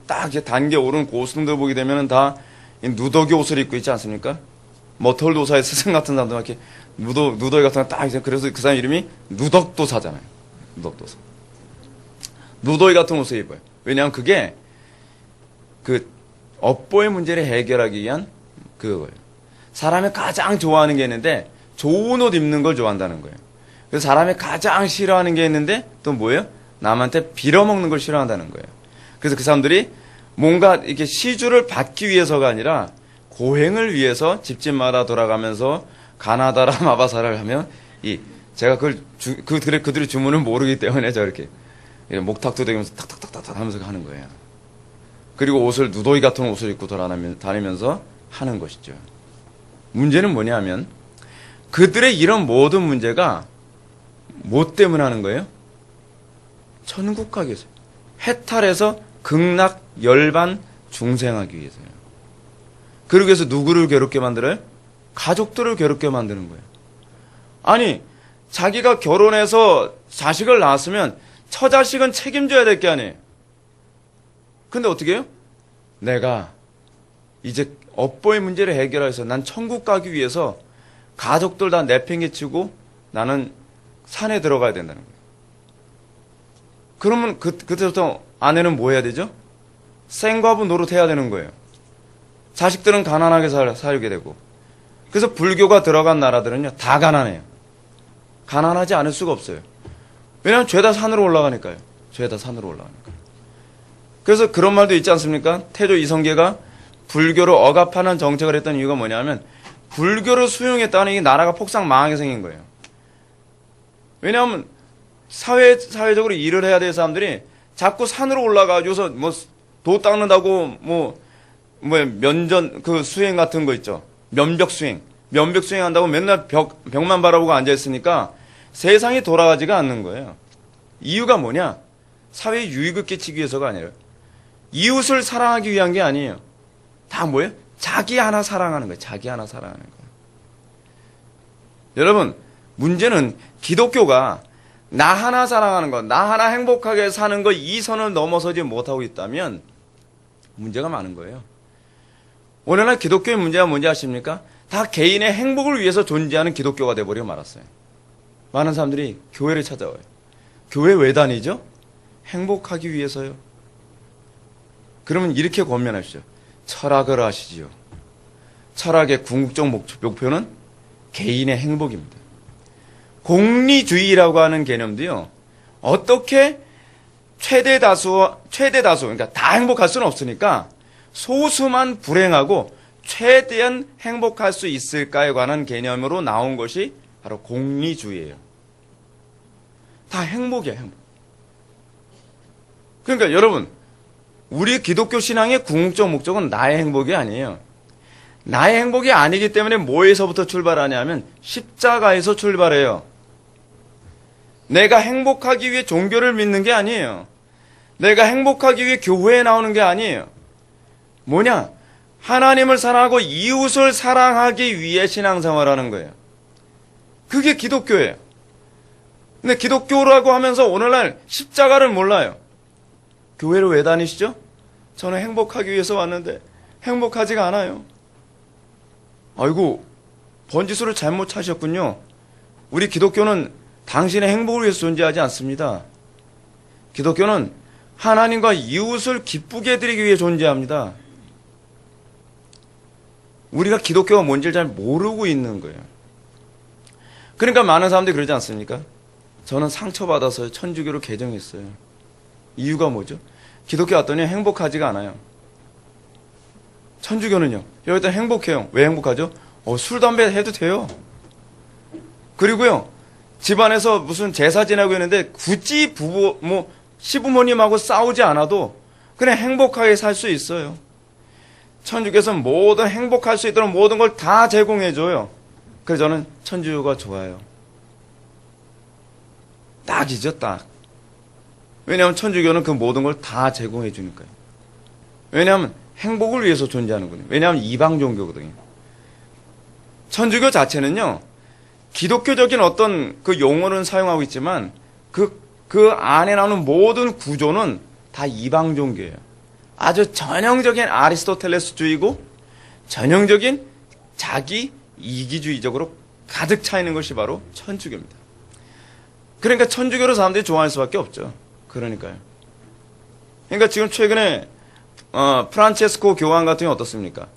딱 이렇게 단계 오른 고승들 보게 되면은 다 누더기 옷을 입고 있지 않습니까? 머털도사의 스승 같은 사람들 이렇게 누더기 같은 거 딱 이제 그래서 그 사람 이름이 누덕도사잖아요. 누덕도사. 누더기 같은 옷을 입어요. 왜냐하면 그게 그 업보의 문제를 해결하기 위한 그거예요. 사람이 가장 좋아하는 게 있는데 좋은 옷 입는 걸 좋아한다는 거예요. 그래서 사람이 가장 싫어하는 게 있는데 또 뭐예요? 남한테 빌어먹는 걸 싫어한다는 거예요. 그래서 그 사람들이 뭔가 이렇게 시주를 받기 위해서가 아니라 고행을 위해서 집집마다 돌아가면서 가나다라 마바사를 하면 이 제가 그들의 주문을 모르기 때문에 저렇게 목탁도 되면서 탁탁탁탁 하면서 하는 거예요. 그리고 누더기 같은 옷을 입고 다니면서 하는 것이죠. 문제는 뭐냐면 그들의 이런 모든 문제가 뭐 때문에 하는 거예요? 천국 가기 위해서. 해탈해서 극락 열반 중생하기 위해서요. 그러기 위해서 누구를 괴롭게 만들어요? 가족들을 괴롭게 만드는 거예요. 아니, 자기가 결혼해서 자식을 낳았으면 처자식은 책임져야 될 게 아니에요. 근데 어떻게 해요? 내가 이제 업보의 문제를 해결해서 난 천국 가기 위해서 가족들 다 내팽개치고 나는 산에 들어가야 된다는 거예요. 그러면 그때부터 아내는 뭐 해야 되죠? 생과부 노릇해야 되는 거예요. 자식들은 가난하게 살게 되고. 그래서 불교가 들어간 나라들은요, 다 가난해요. 가난하지 않을 수가 없어요. 왜냐하면 죄다 산으로 올라가니까요. 죄다 산으로 올라가니까요. 그래서 그런 말도 있지 않습니까? 태조 이성계가 불교를 억압하는 정책을 했던 이유가 뭐냐면 불교를 수용했다는 이 나라가 폭삭 망하게 생긴 거예요. 왜냐하면 사회적으로 일을 해야 될 사람들이 자꾸 산으로 올라가줘서 도 닦는다고 면전 수행 같은 거 있죠. 면벽 수행 한다고 맨날 벽만 바라보고 앉아 있으니까 세상이 돌아가지가 않는 거예요. 이유가 뭐냐? 사회에 유익을 끼치기 위해서가 아니라 이웃을 사랑하기 위한 게 아니에요. 다 뭐예요? 자기 하나 사랑하는 거예요. 자기 하나 사랑하는 거예요. 여러분, 문제는 기독교가 나 하나 사랑하는 것, 나 하나 행복하게 사는 것, 이 선을 넘어서지 못하고 있다면 문제가 많은 거예요. 오늘날 기독교의 문제가 뭔지 아십니까? 다 개인의 행복을 위해서 존재하는 기독교가 돼버리고 말았어요. 많은 사람들이 교회를 찾아와요. 교회 왜 다니죠? 행복하기 위해서요. 그러면 이렇게 권면하시죠. 철학을 하시지요. 철학의 궁극적 목표는 개인의 행복입니다. 공리주의라고 하는 개념도요. 어떻게 최대 다수, 그러니까 다 행복할 수는 없으니까 소수만 불행하고 최대한 행복할 수 있을까에 관한 개념으로 나온 것이 바로 공리주의예요. 다 행복이에요, 행복. 그러니까 여러분, 우리 기독교 신앙의 궁극적 목적은 나의 행복이 아니에요. 나의 행복이 아니기 때문에 뭐에서부터 출발하냐면 십자가에서 출발해요. 내가 행복하기 위해 종교를 믿는 게 아니에요. 내가 행복하기 위해 교회에 나오는 게 아니에요. 뭐냐? 하나님을 사랑하고 이웃을 사랑하기 위해 신앙생활하는 거예요. 그게 기독교예요. 근데 기독교라고 하면서 오늘날 십자가를 몰라요. 교회를 왜 다니시죠? 저는 행복하기 위해서 왔는데 행복하지가 않아요. 아이고, 번지수를 잘못 찾으셨군요. 우리 기독교는 당신의 행복을 위해서 존재하지 않습니다. 기독교는 하나님과 이웃을 기쁘게 해드리기 위해 존재합니다. 우리가 기독교가 뭔지를 잘 모르고 있는 거예요. 그러니까 많은 사람들이 그러지 않습니까? 저는 상처받아서 천주교로 개종했어요. 이유가 뭐죠? 기독교 왔더니 행복하지가 않아요. 천주교는요? 여기다 행복해요. 왜 행복하죠? 술, 담배 해도 돼요. 그리고요, 집안에서 무슨 제사 지내고 있는데 굳이 시부모님하고 싸우지 않아도 그냥 행복하게 살 수 있어요. 천주교에서는 모든 행복할 수 있도록 모든 걸 다 제공해줘요. 그래서 저는 천주교가 좋아요. 딱이죠, 딱. 왜냐하면 천주교는 그 모든 걸 다 제공해 주니까요. 왜냐하면 행복을 위해서 존재하는 거예요. 왜냐하면 이방 종교거든요. 천주교 자체는요, 기독교적인 어떤 그 용어는 사용하고 있지만 그 안에 나오는 모든 구조는 다 이방 종교예요. 아주 전형적인 아리스토텔레스주의고 전형적인 자기 이기주의적으로 가득 차 있는 것이 바로 천주교입니다. 그러니까 천주교를 사람들이 좋아할 수밖에 없죠. 그러니까요. 그러니까 지금 최근에 프란체스코 교황 같은 경우 어떻습니까?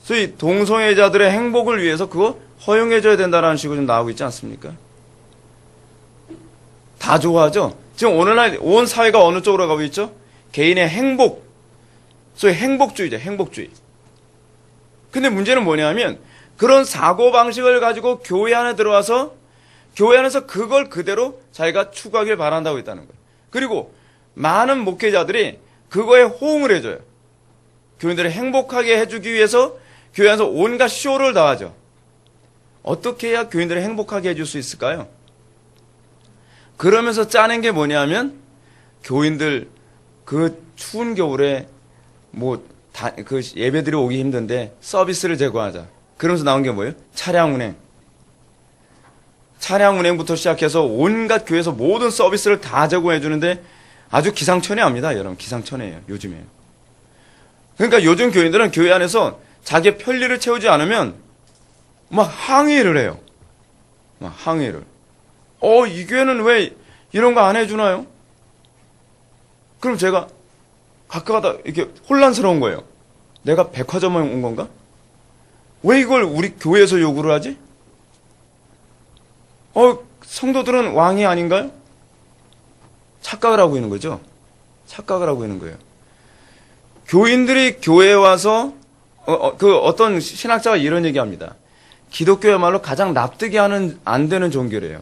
소위 동성애자들의 행복을 위해서 그거 허용해줘야 된다는 식으로 좀 나오고 있지 않습니까? 다 좋아하죠? 지금 오늘날 온 사회가 어느 쪽으로 가고 있죠? 개인의 행복, 소위 행복주의죠, 행복주의. 근데 문제는 뭐냐면 그런 사고방식을 가지고 교회 안에 들어와서 교회 안에서 그걸 그대로 자기가 추구하길 바란다고 했다는 거예요. 그리고 많은 목회자들이 그거에 호응을 해줘요. 교인들을 행복하게 해주기 위해서 교회 안에서 온갖 쇼를 다 하죠. 어떻게 해야 교인들을 행복하게 해줄 수 있을까요? 그러면서 짜낸 게 뭐냐면 교인들 그 추운 겨울에 그 예배들이 오기 힘든데 서비스를 제공하자. 그러면서 나온 게 뭐예요? 차량 운행. 차량 운행부터 시작해서 온갖 교회에서 모든 서비스를 다 제공해 주는데 아주 기상천외합니다. 여러분 기상천외예요. 요즘에. 그러니까 요즘 교인들은 교회 안에서 자기의 편리를 채우지 않으면 막 항의를 해요. 막 항의를. 이 교회는 왜 이런 거 안 해주나요? 그럼 제가 가끔가다 이렇게 혼란스러운 거예요. 내가 백화점에 온 건가? 왜 이걸 우리 교회에서 요구를 하지? 성도들은 왕이 아닌가요? 착각을 하고 있는 거죠. 착각을 하고 있는 거예요. 교인들이 교회에 와서 어떤 신학자가 이런 얘기합니다. 기독교야말로 가장 납득이 안 되는 종교래요.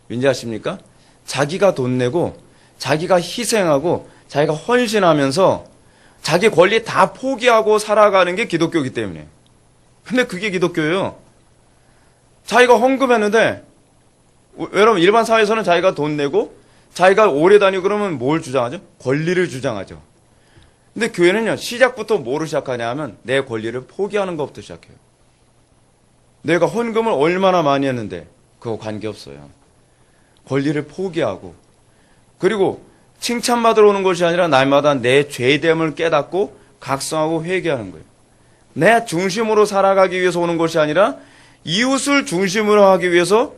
왠지 아십니까? 자기가 돈 내고 자기가 희생하고 자기가 헌신하면서 자기 권리 다 포기하고 살아가는 게 기독교이기 때문에. 근데 그게 기독교예요. 자기가 헌금했는데 여러분 일반 사회에서는 자기가 돈 내고 자기가 오래 다니고 그러면 뭘 주장하죠? 권리를 주장하죠. 근데 교회는요, 시작부터 뭐로 시작하냐 하면 내 권리를 포기하는 것부터 시작해요. 내가 헌금을 얼마나 많이 했는데 그거 관계없어요. 권리를 포기하고 그리고 칭찬받으러 오는 것이 아니라 날마다 내 죄됨을 깨닫고 각성하고 회개하는 거예요. 내 중심으로 살아가기 위해서 오는 것이 아니라 이웃을 중심으로 하기 위해서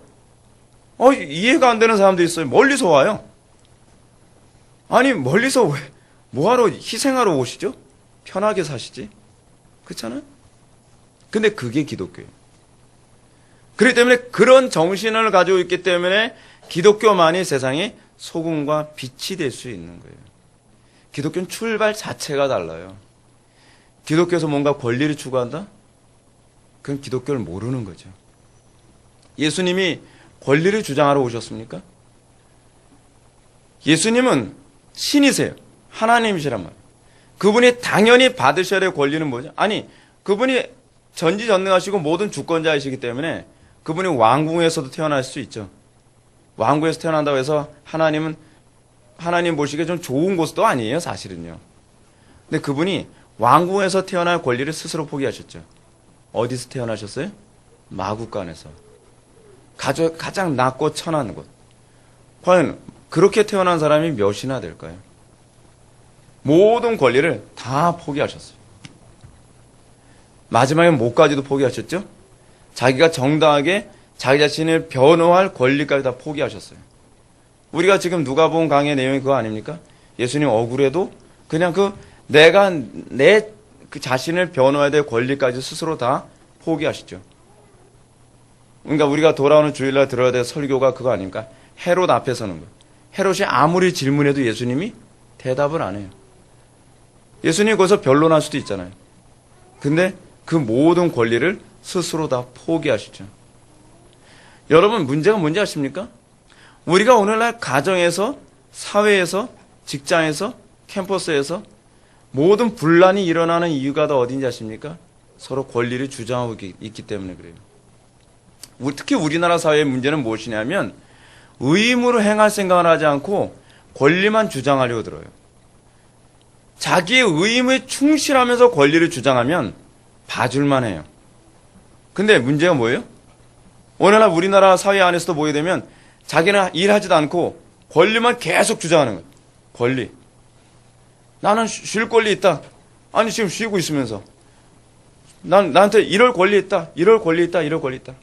이해가 안 되는 사람도 있어요. 멀리서 와요. 아니 멀리서 왜 뭐하러 희생하러 오시죠? 편하게 사시지. 그렇잖아요? 근데 그게 기독교예요. 그렇기 때문에 그런 정신을 가지고 있기 때문에 기독교만이 세상에 소금과 빛이 될 수 있는 거예요. 기독교는 출발 자체가 달라요. 기독교에서 뭔가 권리를 추구한다? 그건 기독교를 모르는 거죠. 예수님이 권리를 주장하러 오셨습니까? 예수님은 신이세요. 하나님이시란 말이에요. 그분이 당연히 받으셔야 될 권리는 뭐죠? 아니, 그분이 전지전능하시고 모든 주권자이시기 때문에 그분이 왕궁에서도 태어날 수 있죠. 왕궁에서 태어난다고 해서 하나님 보시기에 좀 좋은 곳도 아니에요, 사실은요. 근데 그분이 왕궁에서 태어날 권리를 스스로 포기하셨죠. 어디서 태어나셨어요? 마구간에서. 가장 낮고 천한 곳. 과연 그렇게 태어난 사람이 몇이나 될까요? 모든 권리를 다 포기하셨어요. 마지막에 목까지도 포기하셨죠? 자기가 정당하게 자기 자신을 변호할 권리까지 다 포기하셨어요. 우리가 지금 누가복음 강의 내용이 그거 아닙니까? 예수님 억울해도 그냥 내가 내 그 자신을 변호해야 될 권리까지 스스로 다 포기하시죠. 그러니까 우리가 돌아오는 주일날 들어야 될 설교가 그거 아닙니까? 헤롯 앞에 서는 거. 헤롯이 아무리 질문해도 예수님이 대답을 안 해요. 예수님이 거기서 변론할 수도 있잖아요. 근데 그 모든 권리를 스스로 다 포기하시죠. 여러분 문제가 뭔지 아십니까? 우리가 오늘날 가정에서, 사회에서, 직장에서, 캠퍼스에서 모든 분란이 일어나는 이유가 다 어딘지 아십니까? 서로 권리를 주장하고 있기 때문에 그래요. 특히 우리나라 사회의 문제는 무엇이냐면 의무로 행할 생각을 하지 않고 권리만 주장하려고 들어요. 자기의 의무에 충실하면서 권리를 주장하면 봐줄만 해요. 근데 문제가 뭐예요? 오늘날 우리나라 사회 안에서도 보게 되면 자기는 일하지도 않고 권리만 계속 주장하는 거예요. 권리. 나는 쉴 권리 있다. 아니 지금 쉬고 있으면서 나한테 이럴 권리 있다. 이럴 권리 있다. 이럴 권리 있다.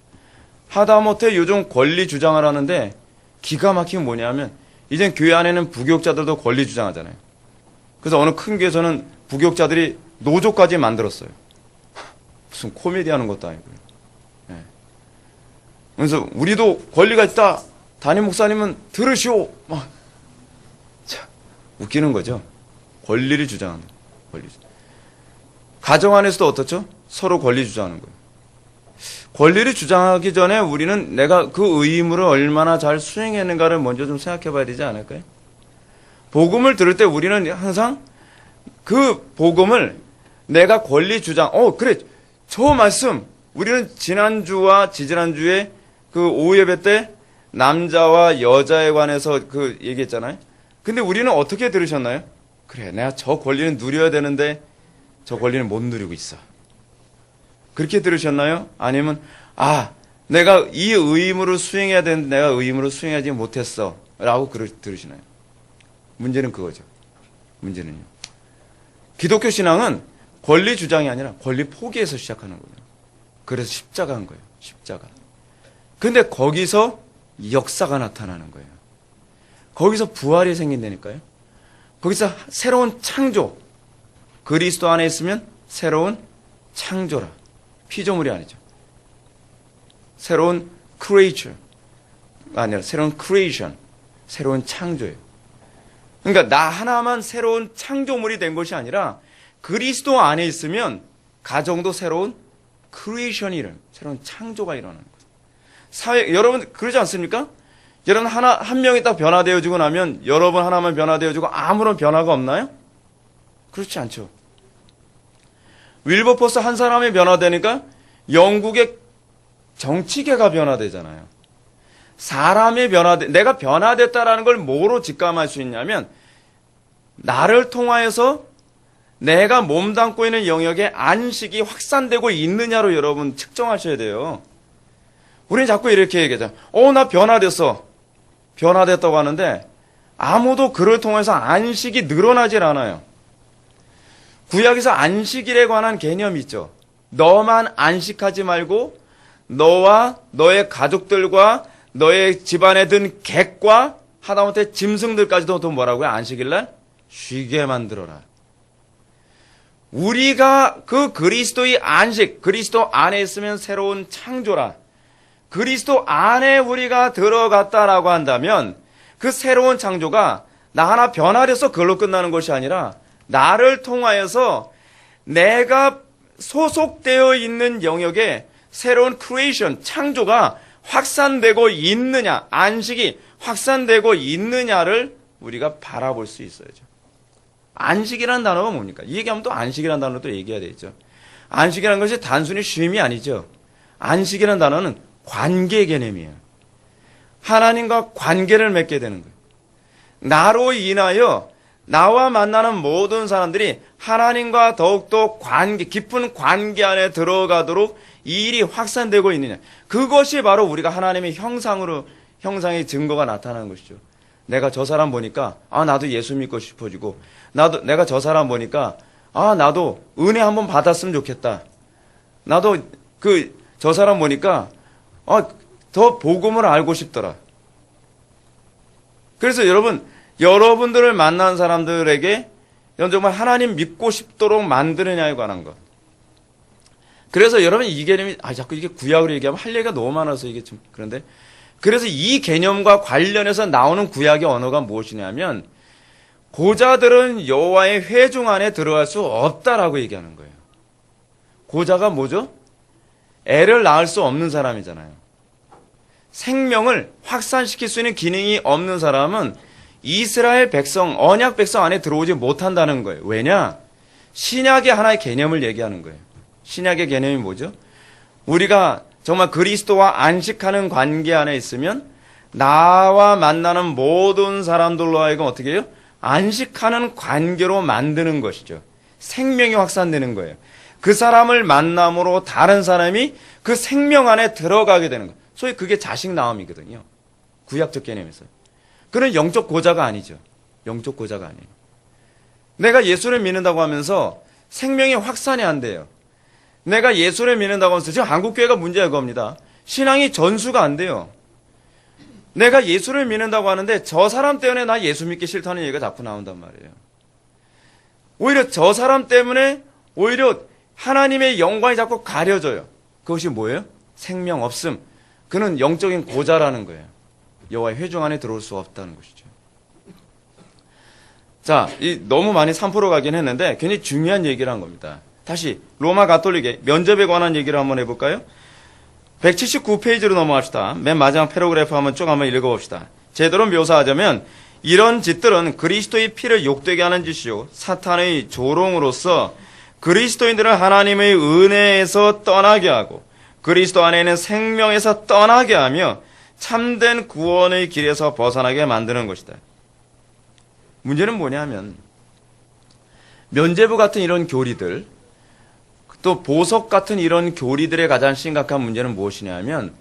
하다못해 요즘 권리 주장을 하는데 기가 막히면 뭐냐면 이젠 교회 안에는 부교육자들도 권리 주장하잖아요. 그래서 어느 큰 교회에서는 부교육자들이 노조까지 만들었어요. 무슨 코미디 하는 것도 아니고요. 네. 그래서 우리도 권리가 있다. 담임 목사님은 들으시오. 막 참, 웃기는 거죠. 권리를 주장하는 거예요. 가정 안에서도 어떻죠? 서로 권리 주장하는 거예요. 권리를 주장하기 전에 우리는 내가 그 의무를 얼마나 잘 수행했는가를 먼저 좀 생각해 봐야 되지 않을까요? 복음을 들을 때 우리는 항상 그 복음을 내가 권리 주장, 그래, 저 말씀, 우리는 지난주와 지지난주에 그 오후 예배 때 남자와 여자에 관해서 그 얘기했잖아요. 근데 우리는 어떻게 들으셨나요? 그래, 내가 저 권리는 누려야 되는데 저 권리는 못 누리고 있어. 그렇게 들으셨나요? 아니면 내가 이 의무를 수행해야 되는데 내가 의무를 수행하지 못했어 라고 들으시나요? 문제는 그거죠. 문제는요. 기독교 신앙은 권리 주장이 아니라 권리 포기에서 시작하는 거예요. 그래서 십자가 한 거예요. 십자가. 근데 거기서 역사가 나타나는 거예요. 거기서 부활이 생긴다니까요. 거기서 새로운 창조. 그리스도 안에 있으면 새로운 창조라. 피조물이 아니죠. 새로운 creature. 아니라 새로운 creation. 새로운 창조예요. 그러니까 나 하나만 새로운 창조물이 된 것이 아니라 그리스도 안에 있으면 가정도 새로운 creation이 일어나는 거예요. 새로운 창조가 일어나는 거예요. 사회, 여러분 그러지 않습니까? 여러분 한 명이 딱 변화되어지고 나면 여러분 하나만 변화되어지고 아무런 변화가 없나요? 그렇지 않죠. 윌버포스 한 사람이 변화되니까 영국의 정치계가 변화되잖아요. 사람이 내가 변화됐다라는 걸 뭐로 직감할 수 있냐면 나를 통하여서 내가 몸담고 있는 영역에 안식이 확산되고 있느냐로 여러분 측정하셔야 돼요. 우리는 자꾸 이렇게 얘기하잖아. 나 변화됐어. 변화됐다고 하는데 아무도 그를 통해서 안식이 늘어나질 않아요. 구약에서 안식일에 관한 개념이 있죠. 너만 안식하지 말고 너와 너의 가족들과 너의 집안에 든 객과 하다못해 짐승들까지도 또 뭐라고요? 안식일날 쉬게 만들어라. 우리가 그 그리스도의 안식, 그리스도 안에 있으면 새로운 창조라. 그리스도 안에 우리가 들어갔다라고 한다면 그 새로운 창조가 나 하나 변화돼서 그걸로 끝나는 것이 아니라 나를 통하여서 내가 소속되어 있는 영역에 새로운 크리에이션, 창조가 확산되고 있느냐, 안식이 확산되고 있느냐를 우리가 바라볼 수 있어야죠. 안식이라는 단어가 뭡니까? 이 얘기하면 또 안식이라는 단어도 얘기해야 되겠죠. 안식이라는 것이 단순히 쉼이 아니죠. 안식이라는 단어는 관계 개념이에요. 하나님과 관계를 맺게 되는 거예요. 나로 인하여 나와 만나는 모든 사람들이 하나님과 더욱더 깊은 관계 안에 들어가도록 이 일이 확산되고 있느냐. 그것이 바로 우리가 하나님의 형상의 증거가 나타나는 것이죠. 내가 저 사람 보니까, 나도 예수 믿고 싶어지고, 내가 저 사람 보니까, 나도 은혜 한번 받았으면 좋겠다. 나도 저 사람 보니까, 더 복음을 알고 싶더라. 그래서 여러분들을 만난 사람들에게 정말 하나님 믿고 싶도록 만드느냐에 관한 것. 그래서 여러분 이 개념이 자꾸 이게 구약으로 얘기하면 할 얘기가 너무 많아서 이게 좀 그런데 그래서 이 개념과 관련해서 나오는 구약의 언어가 무엇이냐면 고자들은 여호와의 회중 안에 들어갈 수 없다라고 얘기하는 거예요. 고자가 뭐죠? 애를 낳을 수 없는 사람이잖아요. 생명을 확산시킬 수 있는 기능이 없는 사람은 이스라엘 백성, 언약 백성 안에 들어오지 못한다는 거예요. 왜냐? 신약의 하나의 개념을 얘기하는 거예요. 신약의 개념이 뭐죠? 우리가 정말 그리스도와 안식하는 관계 안에 있으면 나와 만나는 모든 사람들로 하여금 어떻게 해요? 안식하는 관계로 만드는 것이죠. 생명이 확산되는 거예요. 그 사람을 만남으로 다른 사람이 그 생명 안에 들어가게 되는 거예요. 소위 그게 자식 낳음이거든요. 구약적 개념에서. 그는 영적 고자가 아니죠. 영적 고자가 아니에요. 내가 예수를 믿는다고 하면서 생명이 확산이 안 돼요. 내가 예수를 믿는다고 하면서 지금 한국교회가 문제가 그겁니다. 신앙이 전수가 안 돼요. 내가 예수를 믿는다고 하는데 저 사람 때문에 나 예수 믿기 싫다는 얘기가 자꾸 나온단 말이에요. 오히려 저 사람 때문에 오히려 하나님의 영광이 자꾸 가려져요. 그것이 뭐예요? 생명 없음. 그는 영적인 고자라는 거예요. 여호와의 회중 안에 들어올 수 없다는 것이죠. 자, 너무 많이 3% 가긴 했는데 굉장히 중요한 얘기를 한 겁니다. 다시 로마 가톨릭의 면접에 관한 얘기를 한번 해볼까요? 179페이지로 넘어갑시다. 맨 마지막 패러그래프 한번 읽어봅시다. 제대로 묘사하자면 이런 짓들은 그리스도의 피를 욕되게 하는 짓이요 사탄의 조롱으로서 그리스도인들을 하나님의 은혜에서 떠나게 하고 그리스도 안에 있는 생명에서 떠나게 하며 참된 구원의 길에서 벗어나게 만드는 것이다. 문제는 뭐냐면 면죄부 같은 이런 교리들, 또 보석 같은 이런 교리들의 가장 심각한 문제는 무엇이냐면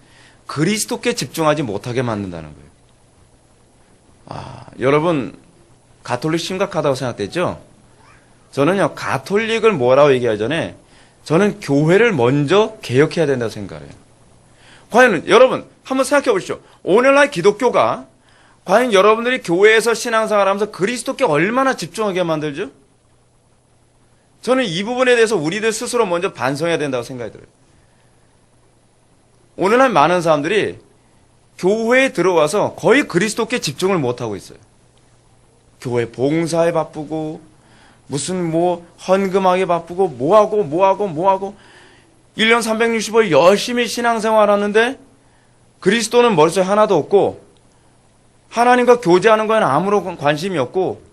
그리스도께 집중하지 못하게 만든다는 거예요. 여러분 가톨릭 심각하다고 생각되죠? 저는요 가톨릭을 뭐라고 얘기하기 전에 저는 교회를 먼저 개혁해야 된다고 생각해요. 과연 여러분 한번 생각해 보십시오. 오늘날 기독교가 과연 여러분들이 교회에서 신앙생활하면서 그리스도께 얼마나 집중하게 만들죠? 저는 이 부분에 대해서 우리들 스스로 먼저 반성해야 된다고 생각이 들어요. 오늘날 많은 사람들이 교회에 들어와서 거의 그리스도께 집중을 못하고 있어요. 교회 봉사에 바쁘고 무슨 헌금하게 바쁘고 뭐하고 1년 365일 열심히 신앙생활 하는데 그리스도는 머릿속에 하나도 없고 하나님과 교제하는 거에는 아무런 관심이 없고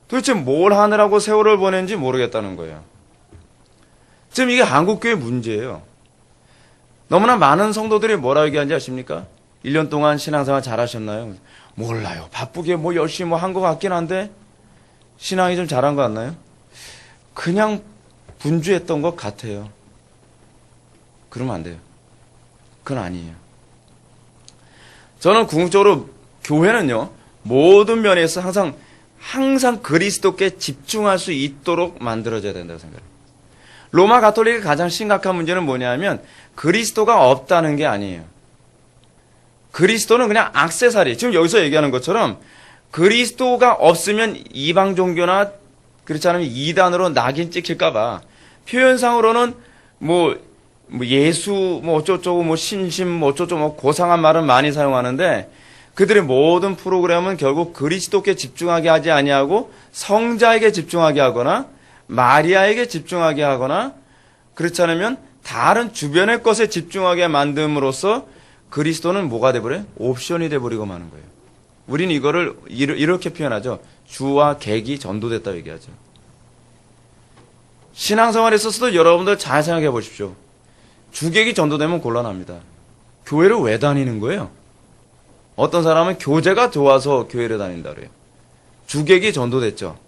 도대체 뭘 하느라고 세월을 보낸지 모르겠다는 거예요. 지금 이게 한국교회 문제예요. 너무나 많은 성도들이 뭐라고 얘기하는지 아십니까? 1년 동안 신앙생활 잘하셨나요? 몰라요. 바쁘게 열심히 한 것 같긴 한데 신앙이 좀 잘한 것 같나요? 그냥 분주했던 것 같아요. 그러면 안 돼요. 그건 아니에요. 저는 궁극적으로 교회는요, 모든 면에서 항상 그리스도께 집중할 수 있도록 만들어져야 된다고 생각해요. 로마 가톨릭의 가장 심각한 문제는 뭐냐면 그리스도가 없다는 게 아니에요. 그리스도는 그냥 액세서리. 지금 여기서 얘기하는 것처럼 그리스도가 없으면 이방 종교나 그렇지 않으면 이단으로 낙인 찍힐까봐 표현상으로는 예수 어쩌고저쩌고 신심 어쩌고저쩌고 고상한 말은 많이 사용하는데 그들의 모든 프로그램은 결국 그리스도께 집중하게 하지 아니하고 성자에게 집중하게 하거나 마리아에게 집중하게 하거나 그렇지 않으면 다른 주변의 것에 집중하게 만듦으로써 그리스도는 뭐가 돼버려요? 옵션이 돼버리고 마는 거예요. 우리는 이거를 이렇게 표현하죠. 주와 객이 전도됐다고 얘기하죠. 신앙생활에 있어서도 여러분들 잘 생각해 보십시오. 주객이 전도되면 곤란합니다. 교회를 왜 다니는 거예요? 어떤 사람은 교제가 좋아서 교회를 다닌다 그래요. 주객이 전도됐죠.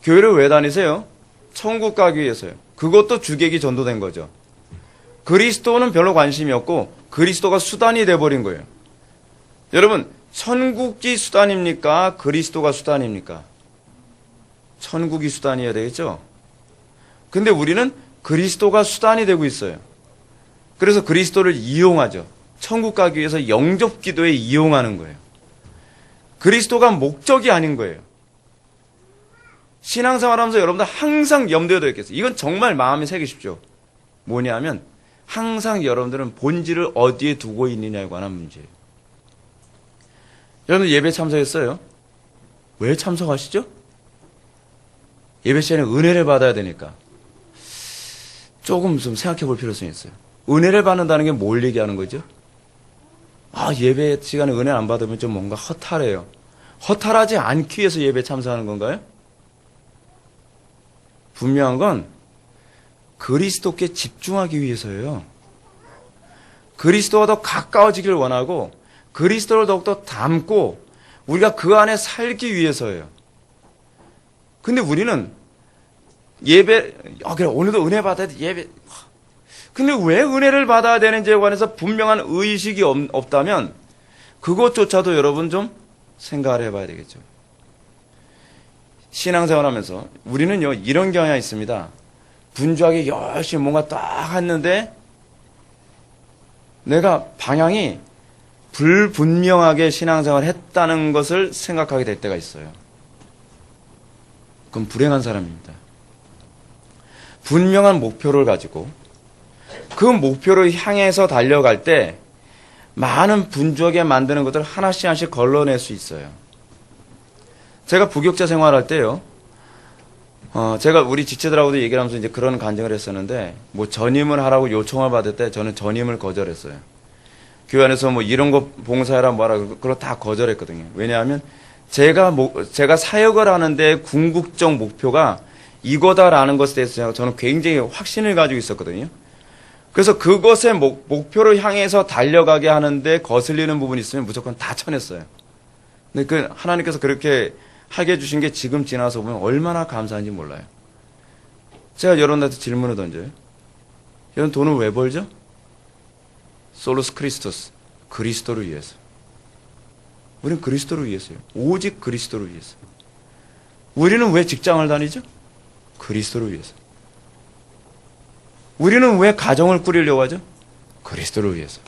교회를 왜 다니세요? 천국 가기 위해서요. 그것도 주객이 전도된 거죠. 그리스도는 별로 관심이 없고 그리스도가 수단이 돼버린 거예요. 여러분, 천국이 수단입니까? 그리스도가 수단입니까? 천국이 수단이어야 되겠죠? 근데 우리는 그리스도가 수단이 되고 있어요. 그래서 그리스도를 이용하죠. 천국 가기 위해서 영접 기도에 이용하는 거예요. 그리스도가 목적이 아닌 거예요. 신앙생활 하면서 여러분들 항상 염두에 둬야 겠어요. 이건 정말 마음에 새기십시오. 뭐냐면 항상 여러분들은 본질을 어디에 두고 있느냐에 관한 문제예요. 여러분들 예배 참석했어요? 왜 참석하시죠? 예배 시간에 은혜를 받아야 되니까. 조금 좀 생각해 볼 필요성이 있어요. 은혜를 받는다는 게 뭘 얘기하는 거죠? 예배 시간에 은혜 안 받으면 좀 뭔가 허탈해요. 허탈하지 않기 위해서 예배 참석하는 건가요? 분명한 건 그리스도께 집중하기 위해서예요. 그리스도와 더 가까워지길 원하고 그리스도를 더욱더 닮고 우리가 그 안에 살기 위해서예요. 근데 우리는 예배, 그래, 오늘도 은혜 받아야 돼, 예배. 근데 왜 은혜를 받아야 되는지에 관해서 분명한 의식이 없다면 그것조차도 여러분 좀 생각을 해봐야 되겠죠. 신앙생활 하면서 우리는요, 이런 경향이 있습니다. 분주하게 열심히 뭔가 딱 했는데 내가 방향이 불분명하게 신앙생활 했다는 것을 생각하게 될 때가 있어요. 그건 불행한 사람입니다. 분명한 목표를 가지고 그 목표를 향해서 달려갈 때 많은 분주하게 만드는 것들을 하나씩 걸러낼 수 있어요. 제가 부교육자 생활할 때요. 제가 우리 지체들하고도 얘기를 하면서 이제 그런 간증을 했었는데, 뭐 전임을 하라고 요청을 받을 때 저는 전임을 거절했어요. 교회 안에서 뭐 이런 거 봉사해라 뭐라 그걸 다 거절했거든요. 왜냐하면 제가 사역을 하는데 궁극적 목표가 이거다라는 것에 대해서 저는 굉장히 확신을 가지고 있었거든요. 그래서 그것의 목표를 향해서 달려가게 하는데 거슬리는 부분이 있으면 무조건 다 쳐냈어요. 근데 그 하나님께서 그렇게 하게 해주신 게 지금 지나서 보면 얼마나 감사한지 몰라요. 제가 여러분한테 질문을 던져요. 여러분 돈을 왜 벌죠? 솔로스 크리스토스, 그리스도를 위해서. 우리는 그리스도를 위해서요. 오직 그리스도를 위해서. 우리는 왜 직장을 다니죠? 그리스도를 위해서. 우리는 왜 가정을 꾸리려고 하죠? 그리스도를 위해서.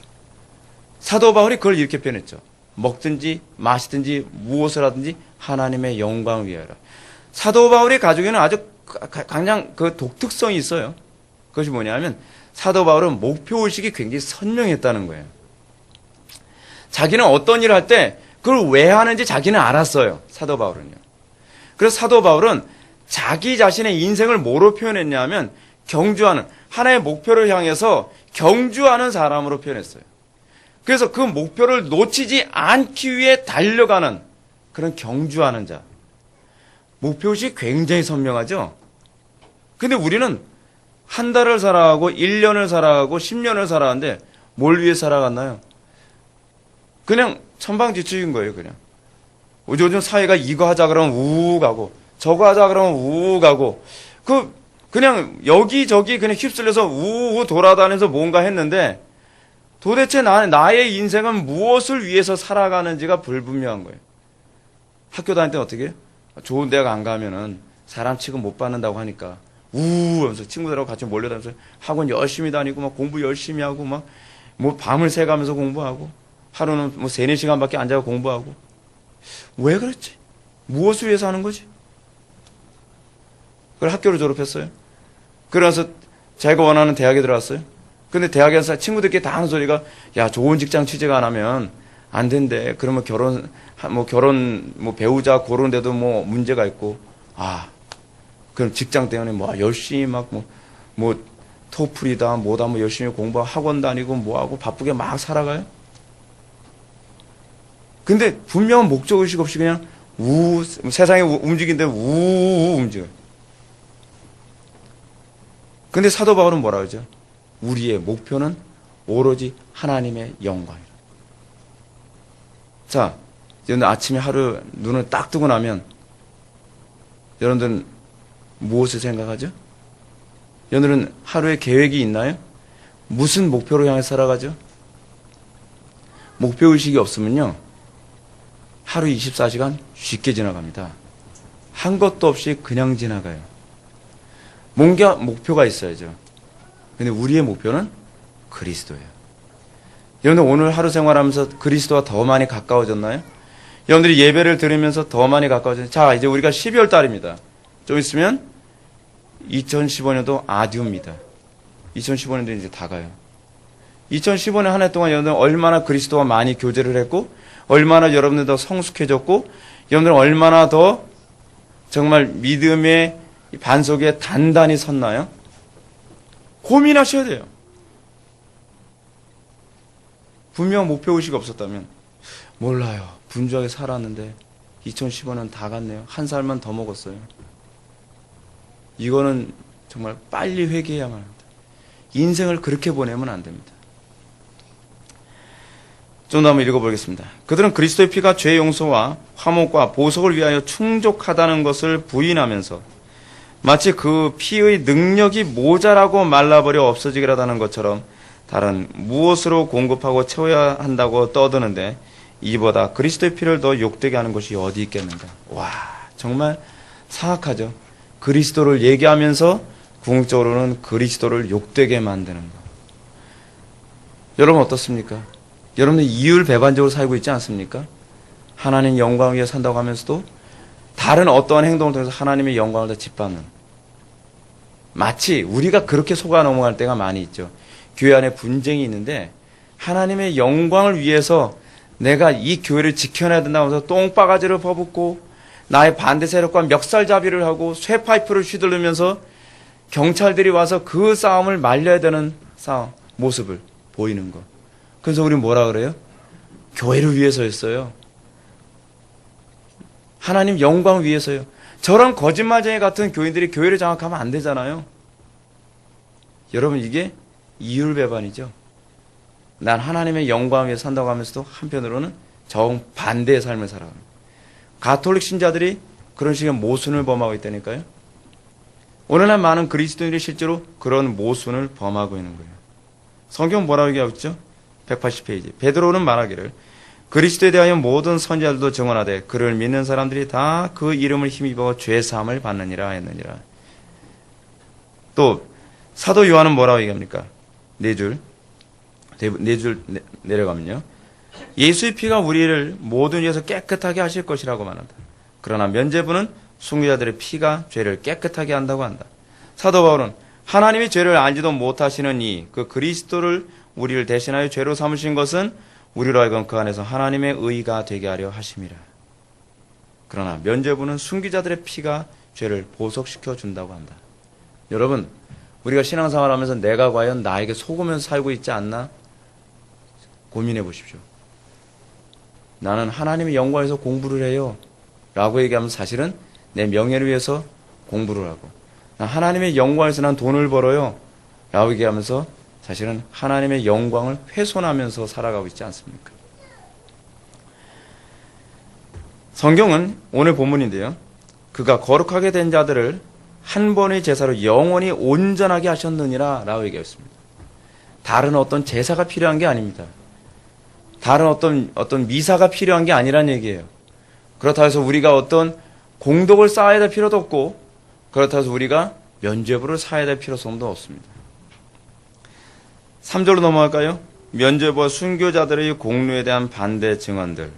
사도 바울이 그걸 이렇게 표현했죠. 먹든지 마시든지 무엇을 하든지 하나님의 영광을 위하여라. 사도 바울의 가족에는 아주 강한 그 독특성이 있어요. 그것이 뭐냐면 사도 바울은 목표의식이 굉장히 선명했다는 거예요. 자기는 어떤 일을 할 때 그걸 왜 하는지 자기는 알았어요. 사도 바울은요. 그래서 사도 바울은 자기 자신의 인생을 뭐로 표현했냐면 경주하는, 하나의 목표를 향해서 경주하는 사람으로 표현했어요. 그래서 그 목표를 놓치지 않기 위해 달려가는 그런 경주하는 자. 목표의식이 굉장히 선명하죠? 근데 우리는 한 달을 살아가고 1년을 살아가고 10년을 살아가는데 뭘 위해 살아갔나요? 그냥 천방지축인 거예요, 그냥. 요즘 사회가 이거 하자 그러면 우우 가고 저거 하자 그러면 우우 가고 그냥 여기저기 그냥 휩쓸려서 우우 돌아다니면서 뭔가 했는데 도대체 나의 인생은 무엇을 위해서 살아가는지가 불분명한 거예요. 학교 다닐 때 어떻게 해요? 좋은 대학 안 가면은 사람 취급 못 받는다고 하니까 우우 하면서 친구들하고 같이 몰려다니면서 학원 열심히 다니고 막 공부 열심히 하고 막 뭐 밤을 새가면서 공부하고 하루는 뭐 3-4시간밖에 앉아서 공부하고. 왜 그랬지? 무엇을 위해서 하는 거지? 그걸 학교를 졸업했어요. 그래서 자기가 원하는 대학에 들어갔어요. 근데 대학에서 친구들끼리 다 하는 소리가 야, 좋은 직장 취직 안 하면 안 된대. 그러면 결혼 배우자 고르는데도 뭐 문제가 있고. 그럼 직장 때문에 뭐 열심히 뭐 토플이다 뭐다 뭐 열심히 공부하고 학원 다니고 뭐하고 바쁘게 막 살아가요. 근데 분명한 목적의식 없이 그냥 세상에 움직이는데 움직여요. 근데 사도 바울은 뭐라 그러죠? 우리의 목표는 오로지 하나님의 영광이라. 자, 여러분들 아침에 하루 눈을 딱 뜨고 나면 여러분들은 무엇을 생각하죠? 여러분들은 하루에 계획이 있나요? 무슨 목표로 향해 살아가죠? 목표의식이 없으면요, 하루 24시간 쉽게 지나갑니다. 한 것도 없이 그냥 지나가요. 뭔가 목표가 있어야죠. 근데 우리의 목표는 그리스도예요. 여러분들 오늘 하루 생활하면서 그리스도와 더 많이 가까워졌나요? 여러분들이 예배를 들으면서 더 많이 가까워졌나요? 자, 이제 우리가 12월 달입니다. 좀 있으면 2015년도 아디오입니다. 2015년도 이제 다 가요. 2015년 한 해 동안 여러분들 얼마나 그리스도와 많이 교제를 했고, 얼마나 여러분들 더 성숙해졌고, 여러분들 얼마나 더 정말 믿음의 반석에 단단히 섰나요? 고민하셔야 돼요. 분명 목표의식이 없었다면 몰라요. 분주하게 살았는데 2015년 다 갔네요. 한 살만 더 먹었어요. 이거는 정말 빨리 회개해야만 합니다. 인생을 그렇게 보내면 안 됩니다. 좀 더 한번 읽어보겠습니다. 그들은 그리스도의 피가 죄 용서와 화목과 보석을 위하여 충족하다는 것을 부인하면서 마치 그 피의 능력이 모자라고 말라버려 없어지기라다는 것처럼 다른 무엇으로 공급하고 채워야 한다고 떠드는데 이보다 그리스도의 피를 더 욕되게 하는 것이 어디 있겠는가. 와, 정말 사악하죠. 그리스도를 얘기하면서 궁극적으로는 그리스도를 욕되게 만드는 것. 여러분 어떻습니까? 여러분은 이율배반적으로 살고 있지 않습니까? 하나님 영광 위에 산다고 하면서도 다른 어떠한 행동을 통해서 하나님의 영광을 다 짓밟는. 마치 우리가 그렇게 속아 넘어갈 때가 많이 있죠. 교회 안에 분쟁이 있는데 하나님의 영광을 위해서 내가 이 교회를 지켜내야 된다고 해서 똥바가지를 퍼붓고 나의 반대 세력과 멱살잡이를 하고 쇠파이프를 휘두르면서 경찰들이 와서 그 싸움을 말려야 되는 모습을 보이는 것. 그래서 우리 뭐라 그래요? 교회를 위해서였어요. 하나님 영광 위해서요. 저런 거짓말쟁이 같은 교인들이 교회를 장악하면 안 되잖아요. 여러분, 이게 이율배반이죠. 난 하나님의 영광 위해 산다고 하면서도 한편으로는 정반대의 삶을 살아갑니다. 가톨릭 신자들이 그런 식의 모순을 범하고 있다니까요. 오늘날 많은 그리스도인들이 실제로 그런 모순을 범하고 있는 거예요. 성경 뭐라고 얘기하고 있죠? 180페이지. 베드로는 말하기를 그리스도에 대하여 모든 선지자들도 증언하되 그를 믿는 사람들이 다 그 이름을 힘입어 죄사함을 받느니라 했느니라. 또 사도 요한은 뭐라고 얘기합니까? 네 줄 내려가면요. 예수의 피가 우리를 모든 죄에서 깨끗하게 하실 것이라고 말한다. 그러나 면죄부는 순교자들의 피가 죄를 깨끗하게 한다고 한다. 사도 바울은 하나님이 죄를 알지도 못하시는 그 그리스도를 우리를 대신하여 죄로 삼으신 것은 우리로 하여금 그 안에서 하나님의 의가 되게 하려 하심이라. 그러나 면죄부는 순교자들의 피가 죄를 보속시켜 준다고 한다. 여러분, 우리가 신앙생활 하면서 내가 과연 나에게 속으면서 살고 있지 않나 고민해 보십시오. 나는 하나님의 영광에서 공부를 해요 라고 얘기하면 사실은 내 명예를 위해서 공부를 하고, 하나님의 영광에서 난 돈을 벌어요 라고 얘기하면서 사실은 하나님의 영광을 훼손하면서 살아가고 있지 않습니까? 성경은 오늘 본문인데요. 그가 거룩하게 된 자들을 한 번의 제사로 영원히 온전하게 하셨느니라 라고 얘기했습니다. 다른 어떤 제사가 필요한 게 아닙니다. 다른 어떤 미사가 필요한 게 아니란 얘기예요. 그렇다고 해서 우리가 어떤 공덕을 쌓아야 될 필요도 없고, 그렇다고 해서 우리가 면죄부를 쌓아야 될 필요성도 없습니다. 3절로 넘어갈까요? 면죄부와 순교자들의 공로에 대한 반대 증언들.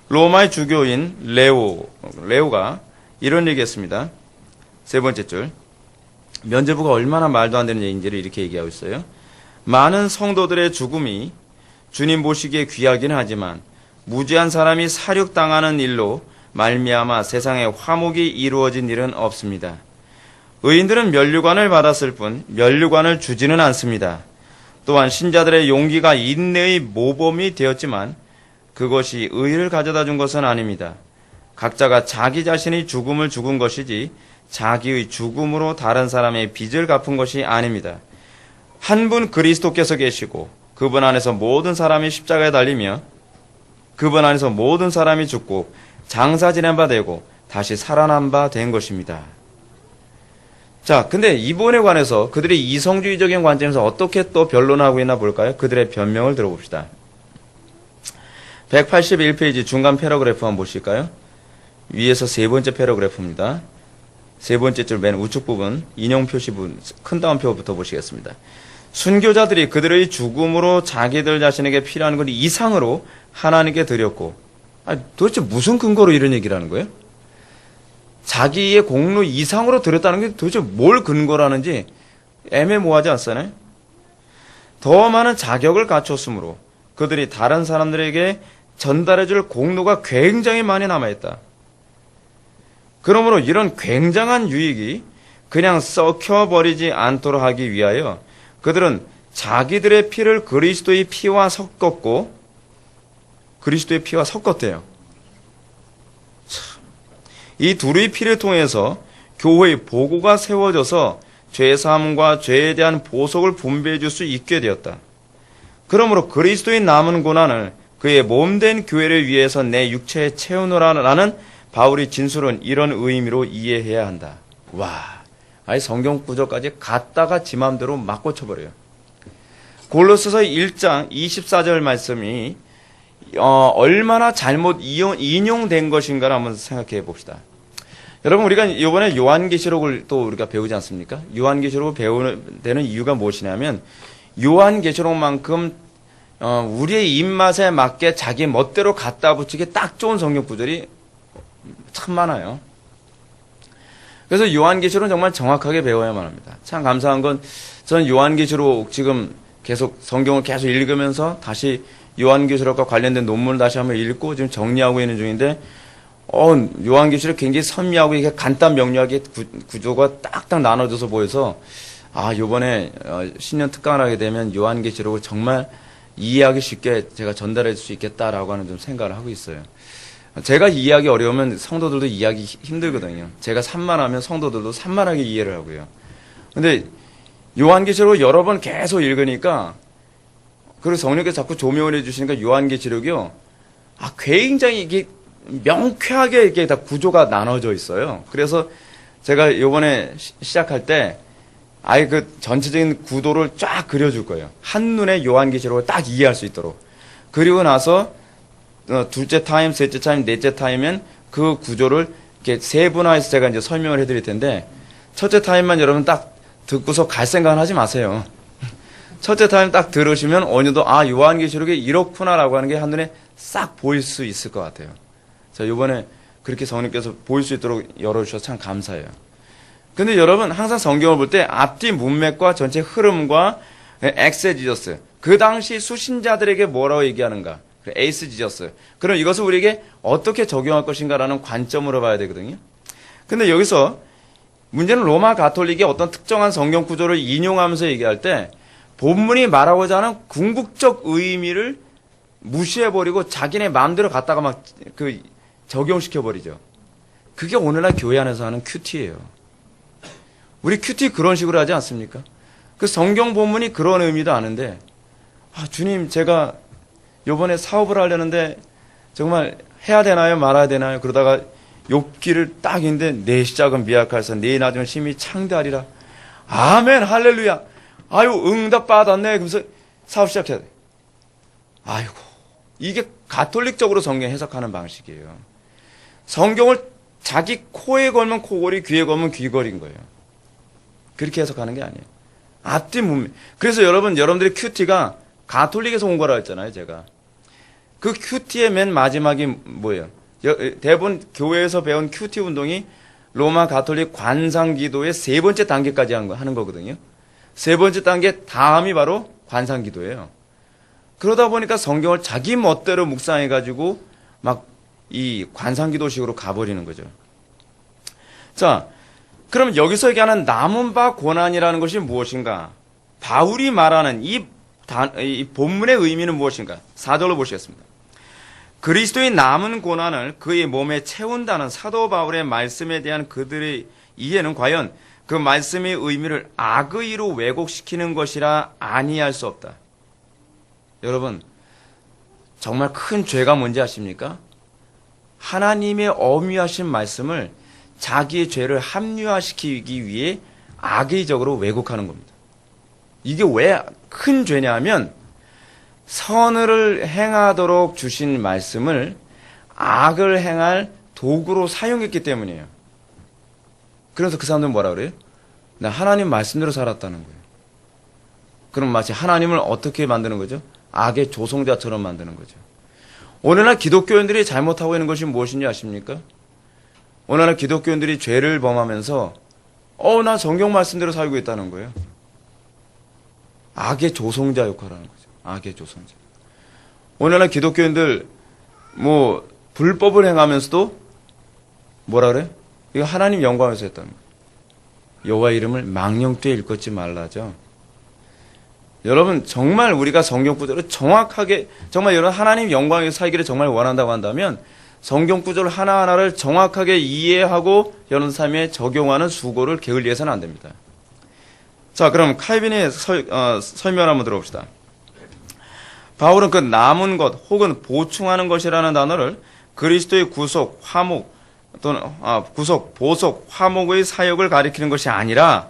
로마의 주교인 레오가 이런 얘기했습니다. 세 번째 줄. 면죄부가 얼마나 말도 안 되는 얘기인지를 이렇게 얘기하고 있어요. 많은 성도들의 죽음이 주님 보시기에 귀하기는 하지만 무죄한 사람이 사륙당하는 일로 말미암아 세상에 화목이 이루어진 일은 없습니다. 의인들은 면류관을 받았을 뿐 면류관을 주지는 않습니다. 또한 신자들의 용기가 인내의 모범이 되었지만 그것이 의를 가져다 준 것은 아닙니다. 각자가 자기 자신의 죽음을 죽은 것이지 자기의 죽음으로 다른 사람의 빚을 갚은 것이 아닙니다. 한 분 그리스도께서 계시고 그분 안에서 모든 사람이 십자가에 달리며 그분 안에서 모든 사람이 죽고 장사 지낸 바 되고 다시 살아난 바 된 것입니다. 자, 근데 이번에 관해서 그들이 이성주의적인 관점에서 어떻게 또 변론하고 있나 볼까요? 그들의 변명을 들어봅시다. 181페이지 중간 패러그래프 한번 보실까요? 위에서 세 번째 패러그래프입니다. 세 번째 줄 맨 우측 부분, 인용 표시 부분, 큰 따옴표부터 보시겠습니다. 순교자들이 그들의 죽음으로 자기들 자신에게 필요한 것 이상으로 하나님께 드렸고, 도대체 무슨 근거로 이런 얘기를 하는 거예요? 자기의 공로 이상으로 드렸다는 게 도대체 뭘 근거로 하는지 애매모호하지 않잖아요? 더 많은 자격을 갖췄으므로 그들이 다른 사람들에게 전달해줄 공로가 굉장히 많이 남아있다. 그러므로 이런 굉장한 유익이 그냥 썩혀버리지 않도록 하기 위하여 그들은 자기들의 피를 그리스도의 피와 섞었대요. 이 둘의 피를 통해서 교회의 보고가 세워져서 죄사함과 죄에 대한 보속을 분배해 줄 수 있게 되었다. 그러므로 그리스도의 남은 고난을 그의 몸된 교회를 위해서 내 육체에 채우노라라는 바울의 진술은 이런 의미로 이해해야 한다. 와, 아니 성경 구절까지 갖다가 지 맘대로 막 고쳐버려요. 골로새서 1장 24절 말씀이 얼마나 잘못 인용된 것인가를 한번 생각해 봅시다. 여러분, 우리가 이번에 요한계시록을 또 우리가 배우지 않습니까? 요한계시록을 배우는 되는 이유가 무엇이냐면 요한계시록만큼 우리의 입맛에 맞게 자기 멋대로 갖다 붙이기 딱 좋은 성경 구절이 참 많아요. 그래서 요한계시록은 정말 정확하게 배워야만 합니다. 참 감사한 건 저는 요한계시록 지금 계속 성경을 계속 읽으면서 다시 요한계시록과 관련된 논문을 다시 한번 읽고 지금 정리하고 있는 중인데 요한계시록 굉장히 선미하고 이게 간단 명료하게 구조가 딱딱 나눠져서 보여서 요번에 신년 특강을 하게 되면 요한계시록을 정말 이해하기 쉽게 제가 전달해 줄 수 있겠다라고 하는 좀 생각을 하고 있어요. 제가 이해하기 어려우면 성도들도 이해하기 힘들거든요. 제가 산만하면 성도들도 산만하게 이해를 하고요. 근데 요한계시록을 여러 번 계속 읽으니까, 그리고 성령께서 자꾸 조명을 해주시니까 요한계시록이요, 굉장히 이게 명쾌하게 이게 다 구조가 나눠져 있어요. 그래서 제가 요번에 시작할 때 아예 그 전체적인 구도를 쫙 그려줄 거예요. 한눈에 요한계시록을 딱 이해할 수 있도록. 그리고 나서 둘째 타임, 셋째 타임, 넷째 타임엔 그 구조를 이렇게 세분화해서 제가 이제 설명을 해드릴 텐데, 첫째 타임만 여러분 딱 듣고서 갈 생각은 하지 마세요. 첫째 타임 딱 들으시면 어느 정도 요한계시록이 이렇구나라고 하는 게 한눈에 싹 보일 수 있을 것 같아요. 자, 이번에 그렇게 성령께서 보일 수 있도록 열어주셔서 참 감사해요. 근데 여러분 항상 성경을 볼 때 앞뒤 문맥과 전체 흐름과 엑세지저스, 그 당시 수신자들에게 뭐라고 얘기하는가, 에이스지저스, 그럼 이것을 우리에게 어떻게 적용할 것인가라는 관점으로 봐야 되거든요. 근데 여기서 문제는 로마 가톨릭의 어떤 특정한 성경 구조를 인용하면서 얘기할 때 본문이 말하고자 하는 궁극적 의미를 무시해버리고 자기네 마음대로 갖다가 막 적용시켜버리죠. 그게 오늘날 교회 안에서 하는 큐티예요. 우리 큐티 그런 식으로 하지 않습니까? 그 성경 본문이 그런 의미도 아는데, 주님, 제가 요번에 사업을 하려는데 정말 해야 되나요? 말아야 되나요? 그러다가 욥기를 딱 읽는데 내 시작은 미약하여서 내 나중은 심히 창대하리라. 아멘, 할렐루야. 응답 받았네. 그러면서 사업 시작해야 돼. 이게 가톨릭적으로 성경 해석하는 방식이에요. 성경을 자기 코에 걸면 코걸이, 귀에 걸면 귀걸이인 거예요. 그렇게 해석하는 게 아니에요. 앞뒤 문맥. 그래서 여러분들의 큐티가 가톨릭에서 온 거라 했잖아요, 제가. 그 큐티의 맨 마지막이 뭐예요? 대부분 교회에서 배운 큐티 운동이 로마 가톨릭 관상기도의 세 번째 단계까지 하는 거거든요. 세 번째 단계 다음이 바로 관상기도예요. 그러다 보니까 성경을 자기 멋대로 묵상해가지고 막 이 관상기도식으로 가버리는 거죠. 자, 그럼 여기서 얘기하는 남은 바 고난이라는 것이 무엇인가? 바울이 말하는 이 본문의 의미는 무엇인가? 4절로 보시겠습니다. 그리스도의 남은 고난을 그의 몸에 채운다는 사도 바울의 말씀에 대한 그들의 이해는 과연 그 말씀의 의미를 악의로 왜곡시키는 것이라 아니할 수 없다. 여러분, 정말 큰 죄가 뭔지 아십니까? 하나님의 엄유하신 말씀을 자기의 죄를 합리화시키기 위해 악의적으로 왜곡하는 겁니다. 이게 왜 큰 죄냐 하면 선을 행하도록 주신 말씀을 악을 행할 도구로 사용했기 때문이에요. 그래서 그 사람들은 뭐라 그래요? 나 하나님 말씀대로 살았다는 거예요. 그럼 마치 하나님을 어떻게 만드는 거죠? 악의 조성자처럼 만드는 거죠. 오늘날 기독교인들이 잘못하고 있는 것이 무엇인지 아십니까? 오늘날 기독교인들이 죄를 범하면서 나 성경 말씀대로 살고 있다는 거예요. 악의 조성자 역할을 하는 거죠. 악의 조성자. 오늘날 기독교인들 불법을 행하면서도 뭐라 그래? 이거 하나님 영광에서 했다는 거예요. 여호와 이름을 망령되이 일컫지 말라죠. 여러분, 정말 우리가 성경 구조를 정확하게, 정말 여러분 하나님 영광에서 살기를 정말 원한다고 한다면 성경 구조를 하나하나를 정확하게 이해하고 여러분 삶에 적용하는 수고를 게을리해서는 안 됩니다. 자, 그럼 칼빈의 설명 한번 들어봅시다. 바울은 그 남은 것 혹은 보충하는 것이라는 단어를 그리스도의 구속, 화목 또는 구속, 보속, 화목의 사역을 가리키는 것이 아니라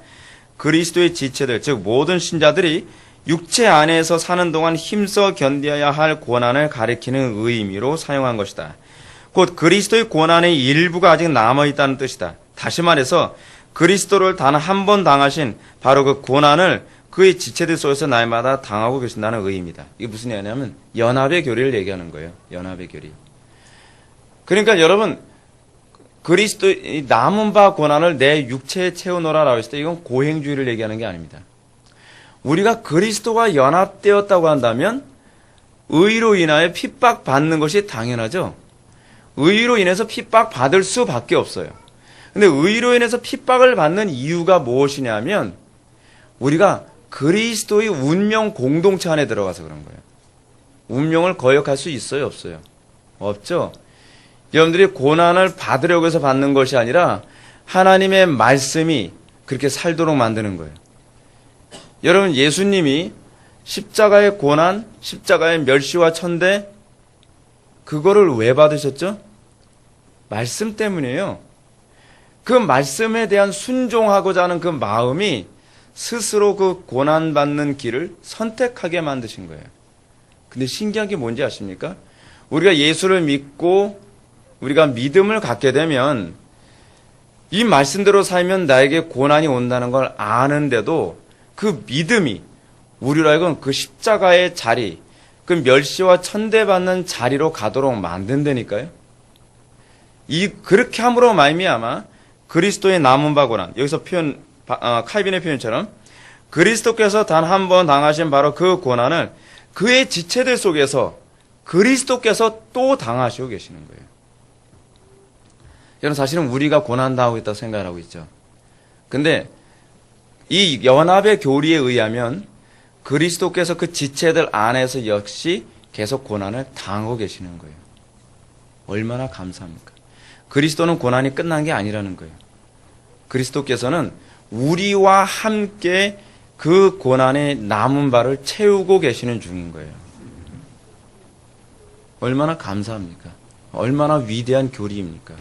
그리스도의 지체들, 즉 모든 신자들이 육체 안에서 사는 동안 힘써 견뎌야 할 고난을 가리키는 의미로 사용한 것이다. 곧 그리스도의 고난의 일부가 아직 남아있다는 뜻이다. 다시 말해서 그리스도를 단 한 번 당하신 바로 그 고난을 그의 지체들 속에서 날마다 당하고 계신다는 의미입니다. 이게 무슨 얘기냐면 연합의 교리를 얘기하는 거예요. 연합의 교리. 그러니까 여러분, 그리스도의 남은 바 고난을 내 육체에 채우노라라고 했을 때 이건 고행주의를 얘기하는 게 아닙니다. 우리가 그리스도와 연합되었다고 한다면 의로 인하여 핍박받는 것이 당연하죠. 의로 인해서 핍박받을 수밖에 없어요. 근데 의로 인해서 핍박을 받는 이유가 무엇이냐면 우리가 그리스도의 운명 공동체 안에 들어가서 그런 거예요. 운명을 거역할 수 있어요, 없어요? 없죠. 여러분들이 고난을 받으려고 해서 받는 것이 아니라 하나님의 말씀이 그렇게 살도록 만드는 거예요. 여러분, 예수님이 십자가의 고난, 십자가의 멸시와 천대, 그거를 왜 받으셨죠? 말씀 때문이에요. 그 말씀에 대한 순종하고자 하는 그 마음이 스스로 그 고난받는 길을 선택하게 만드신 거예요. 근데 신기한 게 뭔지 아십니까? 우리가 예수를 믿고 우리가 믿음을 갖게 되면 이 말씀대로 살면 나에게 고난이 온다는 걸 아는데도 그 믿음이 우리로 하여금 그 십자가의 자리, 그 멸시와 천대받는 자리로 가도록 만든다니까요. 그렇게 함으로 말미암아 그리스도의 남은 바 고난, 여기서 표현, 칼빈의 표현처럼 그리스도께서 단 한 번 당하신 바로 그 고난을 그의 지체들 속에서 그리스도께서 또 당하시고 계시는 거예요. 여러분, 사실은 우리가 고난당하고 있다고 생각을 하고 있죠. 근데 이 연합의 교리에 의하면 그리스도께서 그 지체들 안에서 역시 계속 고난을 당하고 계시는 거예요. 얼마나 감사합니까? 그리스도는 고난이 끝난 게 아니라는 거예요. 그리스도께서는 우리와 함께 그 고난의 남은 바를 채우고 계시는 중인 거예요. 얼마나 감사합니까? 얼마나 위대한 교리입니까?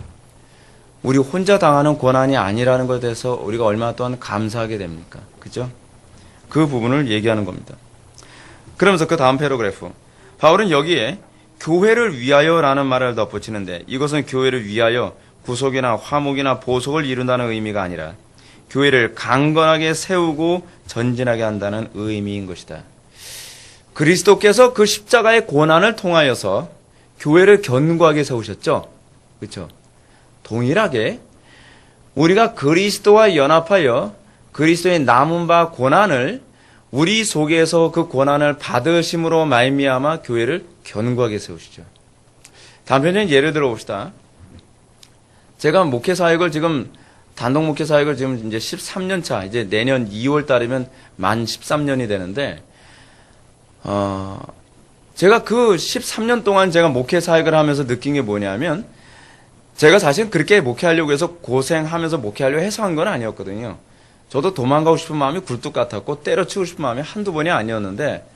우리 혼자 당하는 고난이 아니라는 것에 대해서 우리가 얼마나 또한 감사하게 됩니까? 그죠? 그 부분을 얘기하는 겁니다. 그러면서 그 다음 패러그래프. 바울은 여기에 교회를 위하여라는 말을 덧붙이는데 이것은 교회를 위하여 구속이나 화목이나 보속을 이룬다는 의미가 아니라 교회를 강건하게 세우고 전진하게 한다는 의미인 것이다. 그리스도께서 그 십자가의 고난을 통하여서 교회를 견고하게 세우셨죠? 그렇죠? 동일하게 우리가 그리스도와 연합하여 그리스도의 남은 바 고난을 우리 속에서 그 고난을 받으심으로 말미암아 교회를 견고하게 세우시죠. 단편적인 예를 들어 봅시다. 제가 목회 사역을 지금 단독 목회 사역을 지금 이제 13년 차, 이제 내년 2월 달이면 만 13년이 되는데 제가 그 13년 동안 제가 목회 사역을 하면서 느낀 게 뭐냐면 제가 사실 그렇게 목회하려고 해서 고생하면서 목회하려고 해서 한 건 아니었거든요. 저도 도망가고 싶은 마음이 굴뚝 같았고 때려치고 싶은 마음이 한두 번이 아니었는데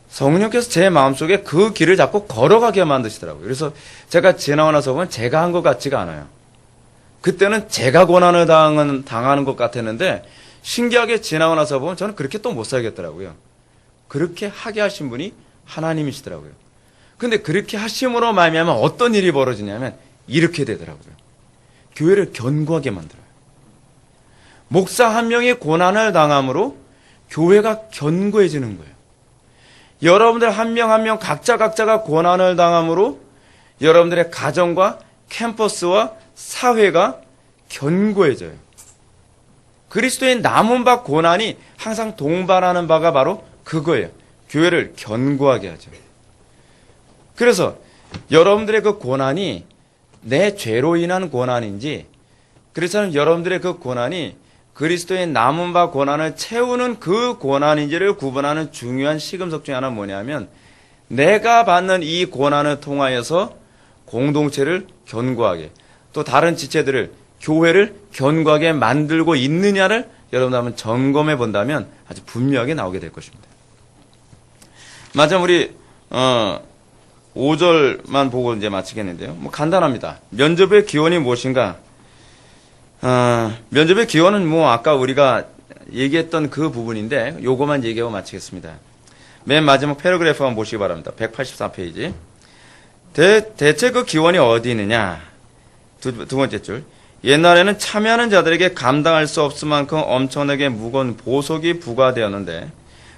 성령께서 제 마음속에 그 길을 자꾸 걸어가게 만드시더라고요. 그래서 제가 지나고 나서 보면 제가 한 것 같지가 않아요. 그때는 제가 고난을 당하는 것 같았는데 신기하게 지나고 나서 보면 저는 그렇게 또 못 살겠더라고요. 그렇게 하게 하신 분이 하나님이시더라고요. 근데 그렇게 하심으로 말미암아 어떤 일이 벌어지냐면 이렇게 되더라고요. 교회를 견고하게 만들어요. 목사 한 명이 고난을 당함으로 교회가 견고해지는 거예요. 여러분들 한 명 한 명 각자가 고난을 당함으로 여러분들의 가정과 캠퍼스와 사회가 견고해져요. 그리스도의 남은 바 고난이 항상 동반하는 바가 바로 그거예요. 교회를 견고하게 하죠. 그래서 여러분들의 그 고난이 내 죄로 인한 고난인지 그래서 여러분들의 그 고난이 그리스도의 남은 바 고난을 채우는 그 고난인지를 구분하는 중요한 시금석 중에 하나는 뭐냐면 내가 받는 이 고난을 통하여서 공동체를 견고하게 또 다른 지체들을 교회를 견고하게 만들고 있느냐를 여러분 한번 점검해 본다면 아주 분명하게 나오게 될 것입니다. 마지막 우리 5절만 보고 이제 마치겠는데요. 뭐 간단합니다. 면접의 기원이 무엇인가? 면접의 기원은 뭐 아까 우리가 얘기했던 그 부분인데 요거만 얘기하고 마치겠습니다. 맨 마지막 패러그래프 한번 보시기 바랍니다. 184페이지. 대체 그 기원이 어디 있느냐? 두 번째 줄. 옛날에는 참여하는 자들에게 감당할 수 없을 만큼 엄청나게 무거운 보석이 부과되었는데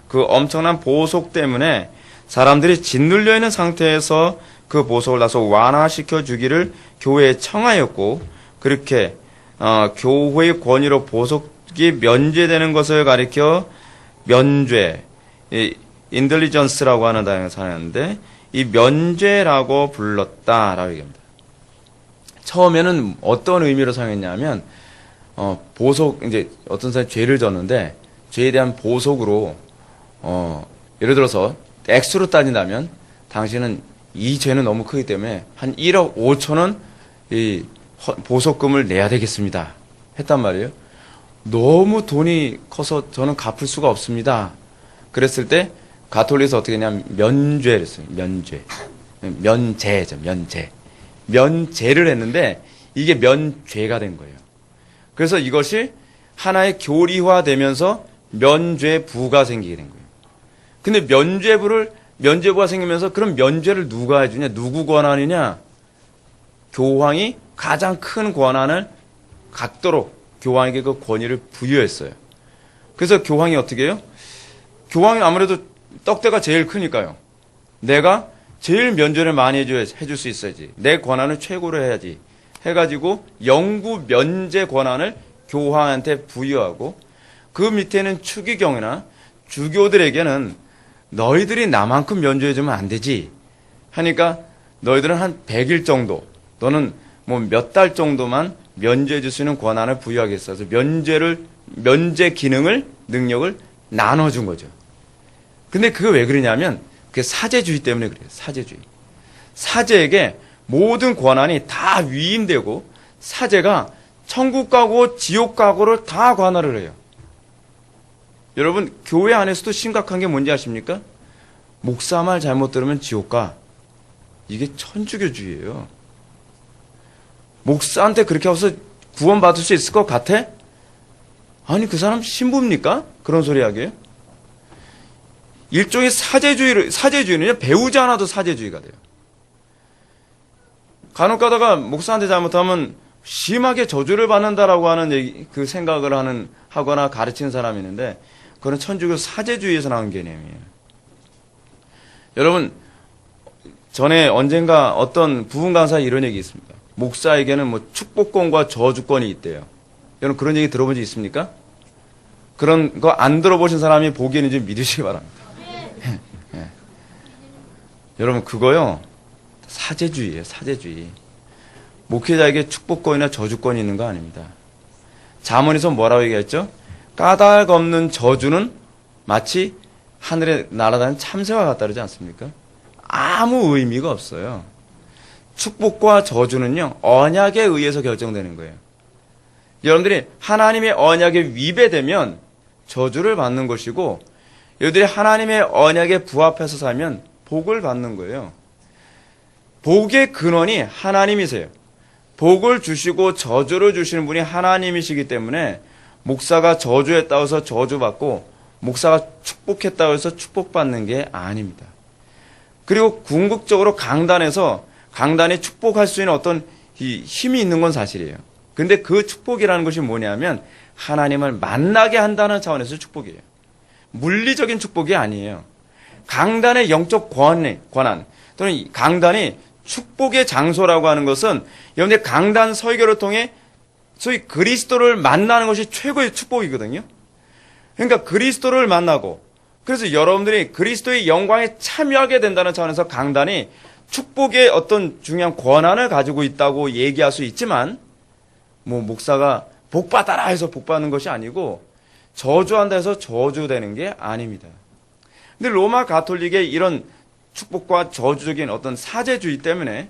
그 엄청난 보석 때문에 사람들이 짓눌려 있는 상태에서 그 보석을 다소 완화시켜 주기를 교회에 청하였고 그렇게 교회의 권위로 보석이 면제되는 것을 가리켜 면죄, 인들리전스라고 하는 단어가 사용하는데 이 면죄라고 불렀다라고 얘기합니다. 처음에는 어떤 의미로 사용했냐면 보석 이제 어떤 사람이 죄를 졌는데 죄에 대한 보석으로 예를 들어서 액수로 따진다면 당신은 이 죄는 너무 크기 때문에 한 1억 5천원 이 보석금을 내야 되겠습니다. 했단 말이에요. 너무 돈이 커서 저는 갚을 수가 없습니다. 그랬을 때 가톨릭에서 어떻게 했냐면 면죄를 했어요. 면죄죠. 면죄를 했는데 이게 면죄가 된 거예요. 그래서 이것이 하나의 교리화되면서 면죄부가 생기게 된 거예요. 근데 면죄부가 생기면서 그럼 면죄를 누가 해주냐? 누구 권한이냐? 교황이 가장 큰 권한을 갖도록 교황에게 그 권위를 부여했어요. 그래서 교황이 어떻게 해요? 교황이 아무래도 떡대가 제일 크니까요. 내가 제일 면죄를 많이 해줄 수 있어야지. 내 권한을 최고로 해야지. 해가지고 영구 면죄 권한을 교황한테 부여하고 그 밑에는 추기경이나 주교들에게는 너희들이 나만큼 면죄해주면 안 되지. 하니까 너희들은 한 100일 정도 너는 뭐 몇 달 정도만 면죄해 줄 수 있는 권한을 부여하겠어. 그래서 면죄 기능을, 능력을 나눠준 거죠. 근데 그게 왜 그러냐면, 그게 사제주의 때문에 그래요. 사제주의. 사제에게 모든 권한이 다 위임되고, 사제가 천국 가고 지옥 가고를 다 관할을 해요. 여러분, 교회 안에서도 심각한 게 뭔지 아십니까? 목사 말 잘못 들으면 지옥 가. 이게 천주교주의예요. 목사한테 그렇게 해서 구원받을 수 있을 것 같아? 아니, 그 사람 신부입니까? 그런 소리 하게요. 일종의 사제주의는요, 배우지 않아도 사제주의가 돼요. 간혹 가다가 목사한테 잘못하면 심하게 저주를 받는다라고 하는 그 생각을 하거나 가르치는 사람이 있는데, 그건 천주교 사제주의에서 나온 개념이에요. 여러분, 전에 언젠가 어떤 부흥 강사에 이런 얘기 있습니다. 목사에게는 뭐 축복권과 저주권이 있대요. 여러분 그런 얘기 들어본 적 있습니까? 그런 거 안 들어보신 사람이 보기에는 좀 믿으시기 바랍니다. 예. 여러분 그거요 사제주의예요. 사제주의. 목회자에게 축복권이나 저주권이 있는 거 아닙니다. 잠언에서 뭐라고 얘기했죠? 까닭 없는 저주는 마치 하늘에 날아다니는 참새와 같다 그러지 않습니까? 아무 의미가 없어요. 축복과 저주는요, 언약에 의해서 결정되는 거예요. 여러분들이 하나님의 언약에 위배되면 저주를 받는 것이고, 여러분들이 하나님의 언약에 부합해서 살면 복을 받는 거예요. 복의 근원이 하나님이세요. 복을 주시고 저주를 주시는 분이 하나님이시기 때문에 목사가 저주했다고 해서 저주받고 목사가 축복했다고 해서 축복받는 게 아닙니다. 그리고 궁극적으로 강단이 축복할 수 있는 어떤 힘이 있는 건 사실이에요. 근데 그 축복이라는 것이 뭐냐면 하나님을 만나게 한다는 차원에서 축복이에요. 물리적인 축복이 아니에요. 강단의 영적 권한 또는 강단이 축복의 장소라고 하는 것은 여러분들 강단 설교를 통해 소위 그리스도를 만나는 것이 최고의 축복이거든요. 그러니까 그리스도를 만나고 그래서 여러분들이 그리스도의 영광에 참여하게 된다는 차원에서 강단이 축복의 어떤 중요한 권한을 가지고 있다고 얘기할 수 있지만 뭐 목사가 복 받아라 해서 복 받는 것이 아니고 저주한다 해서 저주되는 게 아닙니다. 근데 로마 가톨릭의 이런 축복과 저주적인 어떤 사제주의 때문에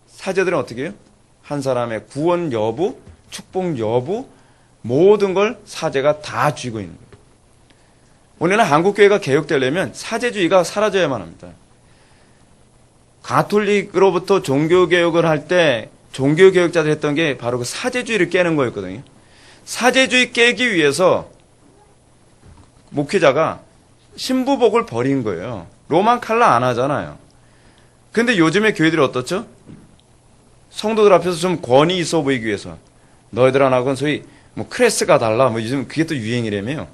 사제들은 어떻게 해요? 한 사람의 구원 여부, 축복 여부 모든 걸 사제가 다 쥐고 있는 거예요. 오늘은 한국교회가 개혁되려면 사제주의가 사라져야만 합니다. 가톨릭으로부터 종교개혁을 할 때 종교개혁자들이 했던 게 바로 그 사제주의를 깨는 거였거든요. 사제주의 깨기 위해서 목회자가 신부복을 버린 거예요. 로만 칼라 안 하잖아요. 근데 요즘에 교회들이 어떻죠? 성도들 앞에서 좀 권위 있어 보이기 위해서 너희들 하나는 소위 뭐 크레스가 달라 뭐 요즘 그게 또 유행이라며요.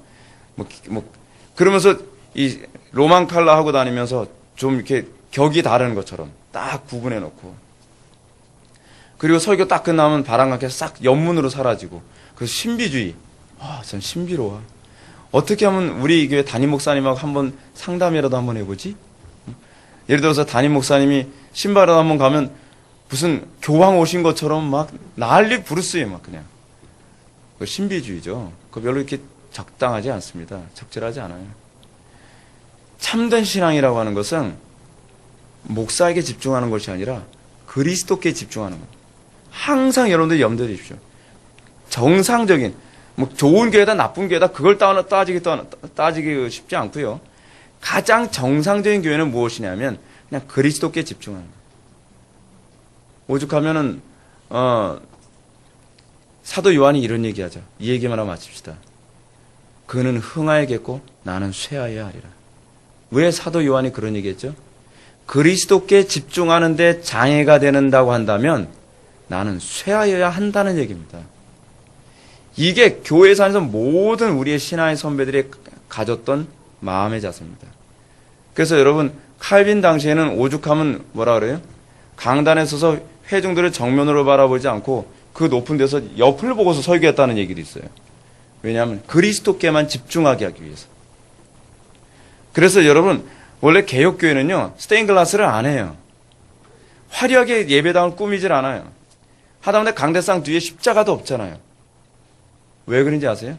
그러면서 이 로만 칼라 하고 다니면서 좀 이렇게 격이 다른 것처럼 딱 구분해 놓고 그리고 설교 딱 끝나면 바람각해서 싹 옆문으로 사라지고 그래서 신비주의. 참 신비로워. 어떻게 하면 우리 교회 담임 목사님하고 한번 상담이라도 한번 해보지? 예를 들어서 담임 목사님이 신발을 한번 가면 무슨 교황 오신 것처럼 막 난리 부르스예요, 막 그냥. 그 신비주의죠. 그 별로 이렇게 적당하지 않습니다. 적절하지 않아요. 참된 신앙이라고 하는 것은 목사에게 집중하는 것이 아니라 그리스도께 집중하는 것. 항상 여러분들 염두에 두십시오. 정상적인, 뭐 좋은 교회다 나쁜 교회다 그걸 따지기 쉽지 않고요. 가장 정상적인 교회는 무엇이냐면 그냥 그리스도께 집중하는 거예요. 오죽하면은 사도 요한이 이런 얘기하죠. 이 얘기만 하고 마칩시다. 그는 흥하여겠고 나는 쇠하여야 하리라. 왜 사도 요한이 그런 얘기했죠? 그리스도께 집중하는데 장애가 되는다고 한다면 나는 쇠하여야 한다는 얘기입니다. 이게 교회에서 하면서 모든 우리의 신앙의 선배들이 가졌던 마음의 자세입니다. 그래서 여러분 칼빈 당시에는 오죽하면 뭐라 그래요? 강단에 서서 회중들을 정면으로 바라보지 않고 그 높은 데서 옆을 보고서 설교했다는 얘기도 있어요. 왜냐하면 그리스도께만 집중하게 하기 위해서. 그래서 여러분 원래 개혁교회는요 스테인글라스를 안 해요. 화려하게 예배당을 꾸미질 않아요. 하다못해 강대상 뒤에 십자가도 없잖아요. 왜 그런지 아세요?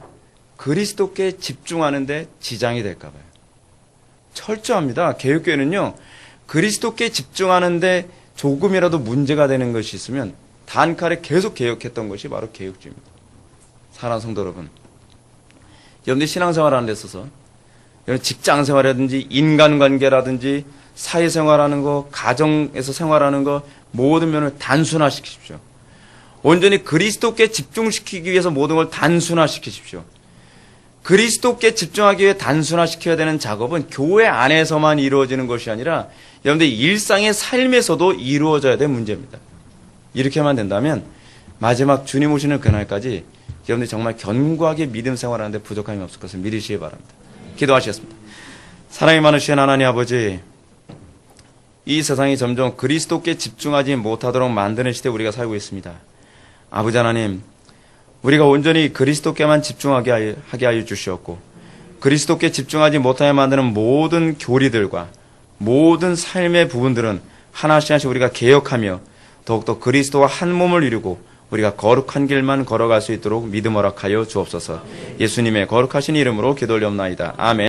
그리스도께 집중하는데 지장이 될까 봐요. 철저합니다. 개혁교회는요 그리스도께 집중하는데 조금이라도 문제가 되는 것이 있으면 단칼에 계속 개혁했던 것이 바로 개혁주의입니다. 사랑하는 성도 여러분, 여러분들이 신앙생활하는 데 있어서 직장생활이라든지 인간관계라든지 사회생활하는 거, 가정에서 생활하는 거 모든 면을 단순화시키십시오. 온전히 그리스도께 집중시키기 위해서 모든 걸 단순화시키십시오. 그리스도께 집중하기 위해 단순화시켜야 되는 작업은 교회 안에서만 이루어지는 것이 아니라 여러분들 일상의 삶에서도 이루어져야 될 문제입니다. 이렇게만 된다면 마지막 주님 오시는 그날까지 여러분들이 정말 견고하게 믿음 생활하는데 부족함이 없을 것을 믿으시기 바랍니다. 기도하시겠습니다. 사랑이 많으신 하나님 아버지, 이 세상이 점점 그리스도께 집중하지 못하도록 만드는 시대에 우리가 살고 있습니다. 아버지 하나님, 우리가 온전히 그리스도께만 집중하게 하여 주시옵고 그리스도께 집중하지 못하게 만드는 모든 교리들과 모든 삶의 부분들은 하나씩 하나씩 우리가 개혁하며 더욱더 그리스도와 한 몸을 이루고 우리가 거룩한 길만 걸어갈 수 있도록 믿음 허락하여 주옵소서. 예수님의 거룩하신 이름으로 기도 올리옵나이다. 아멘.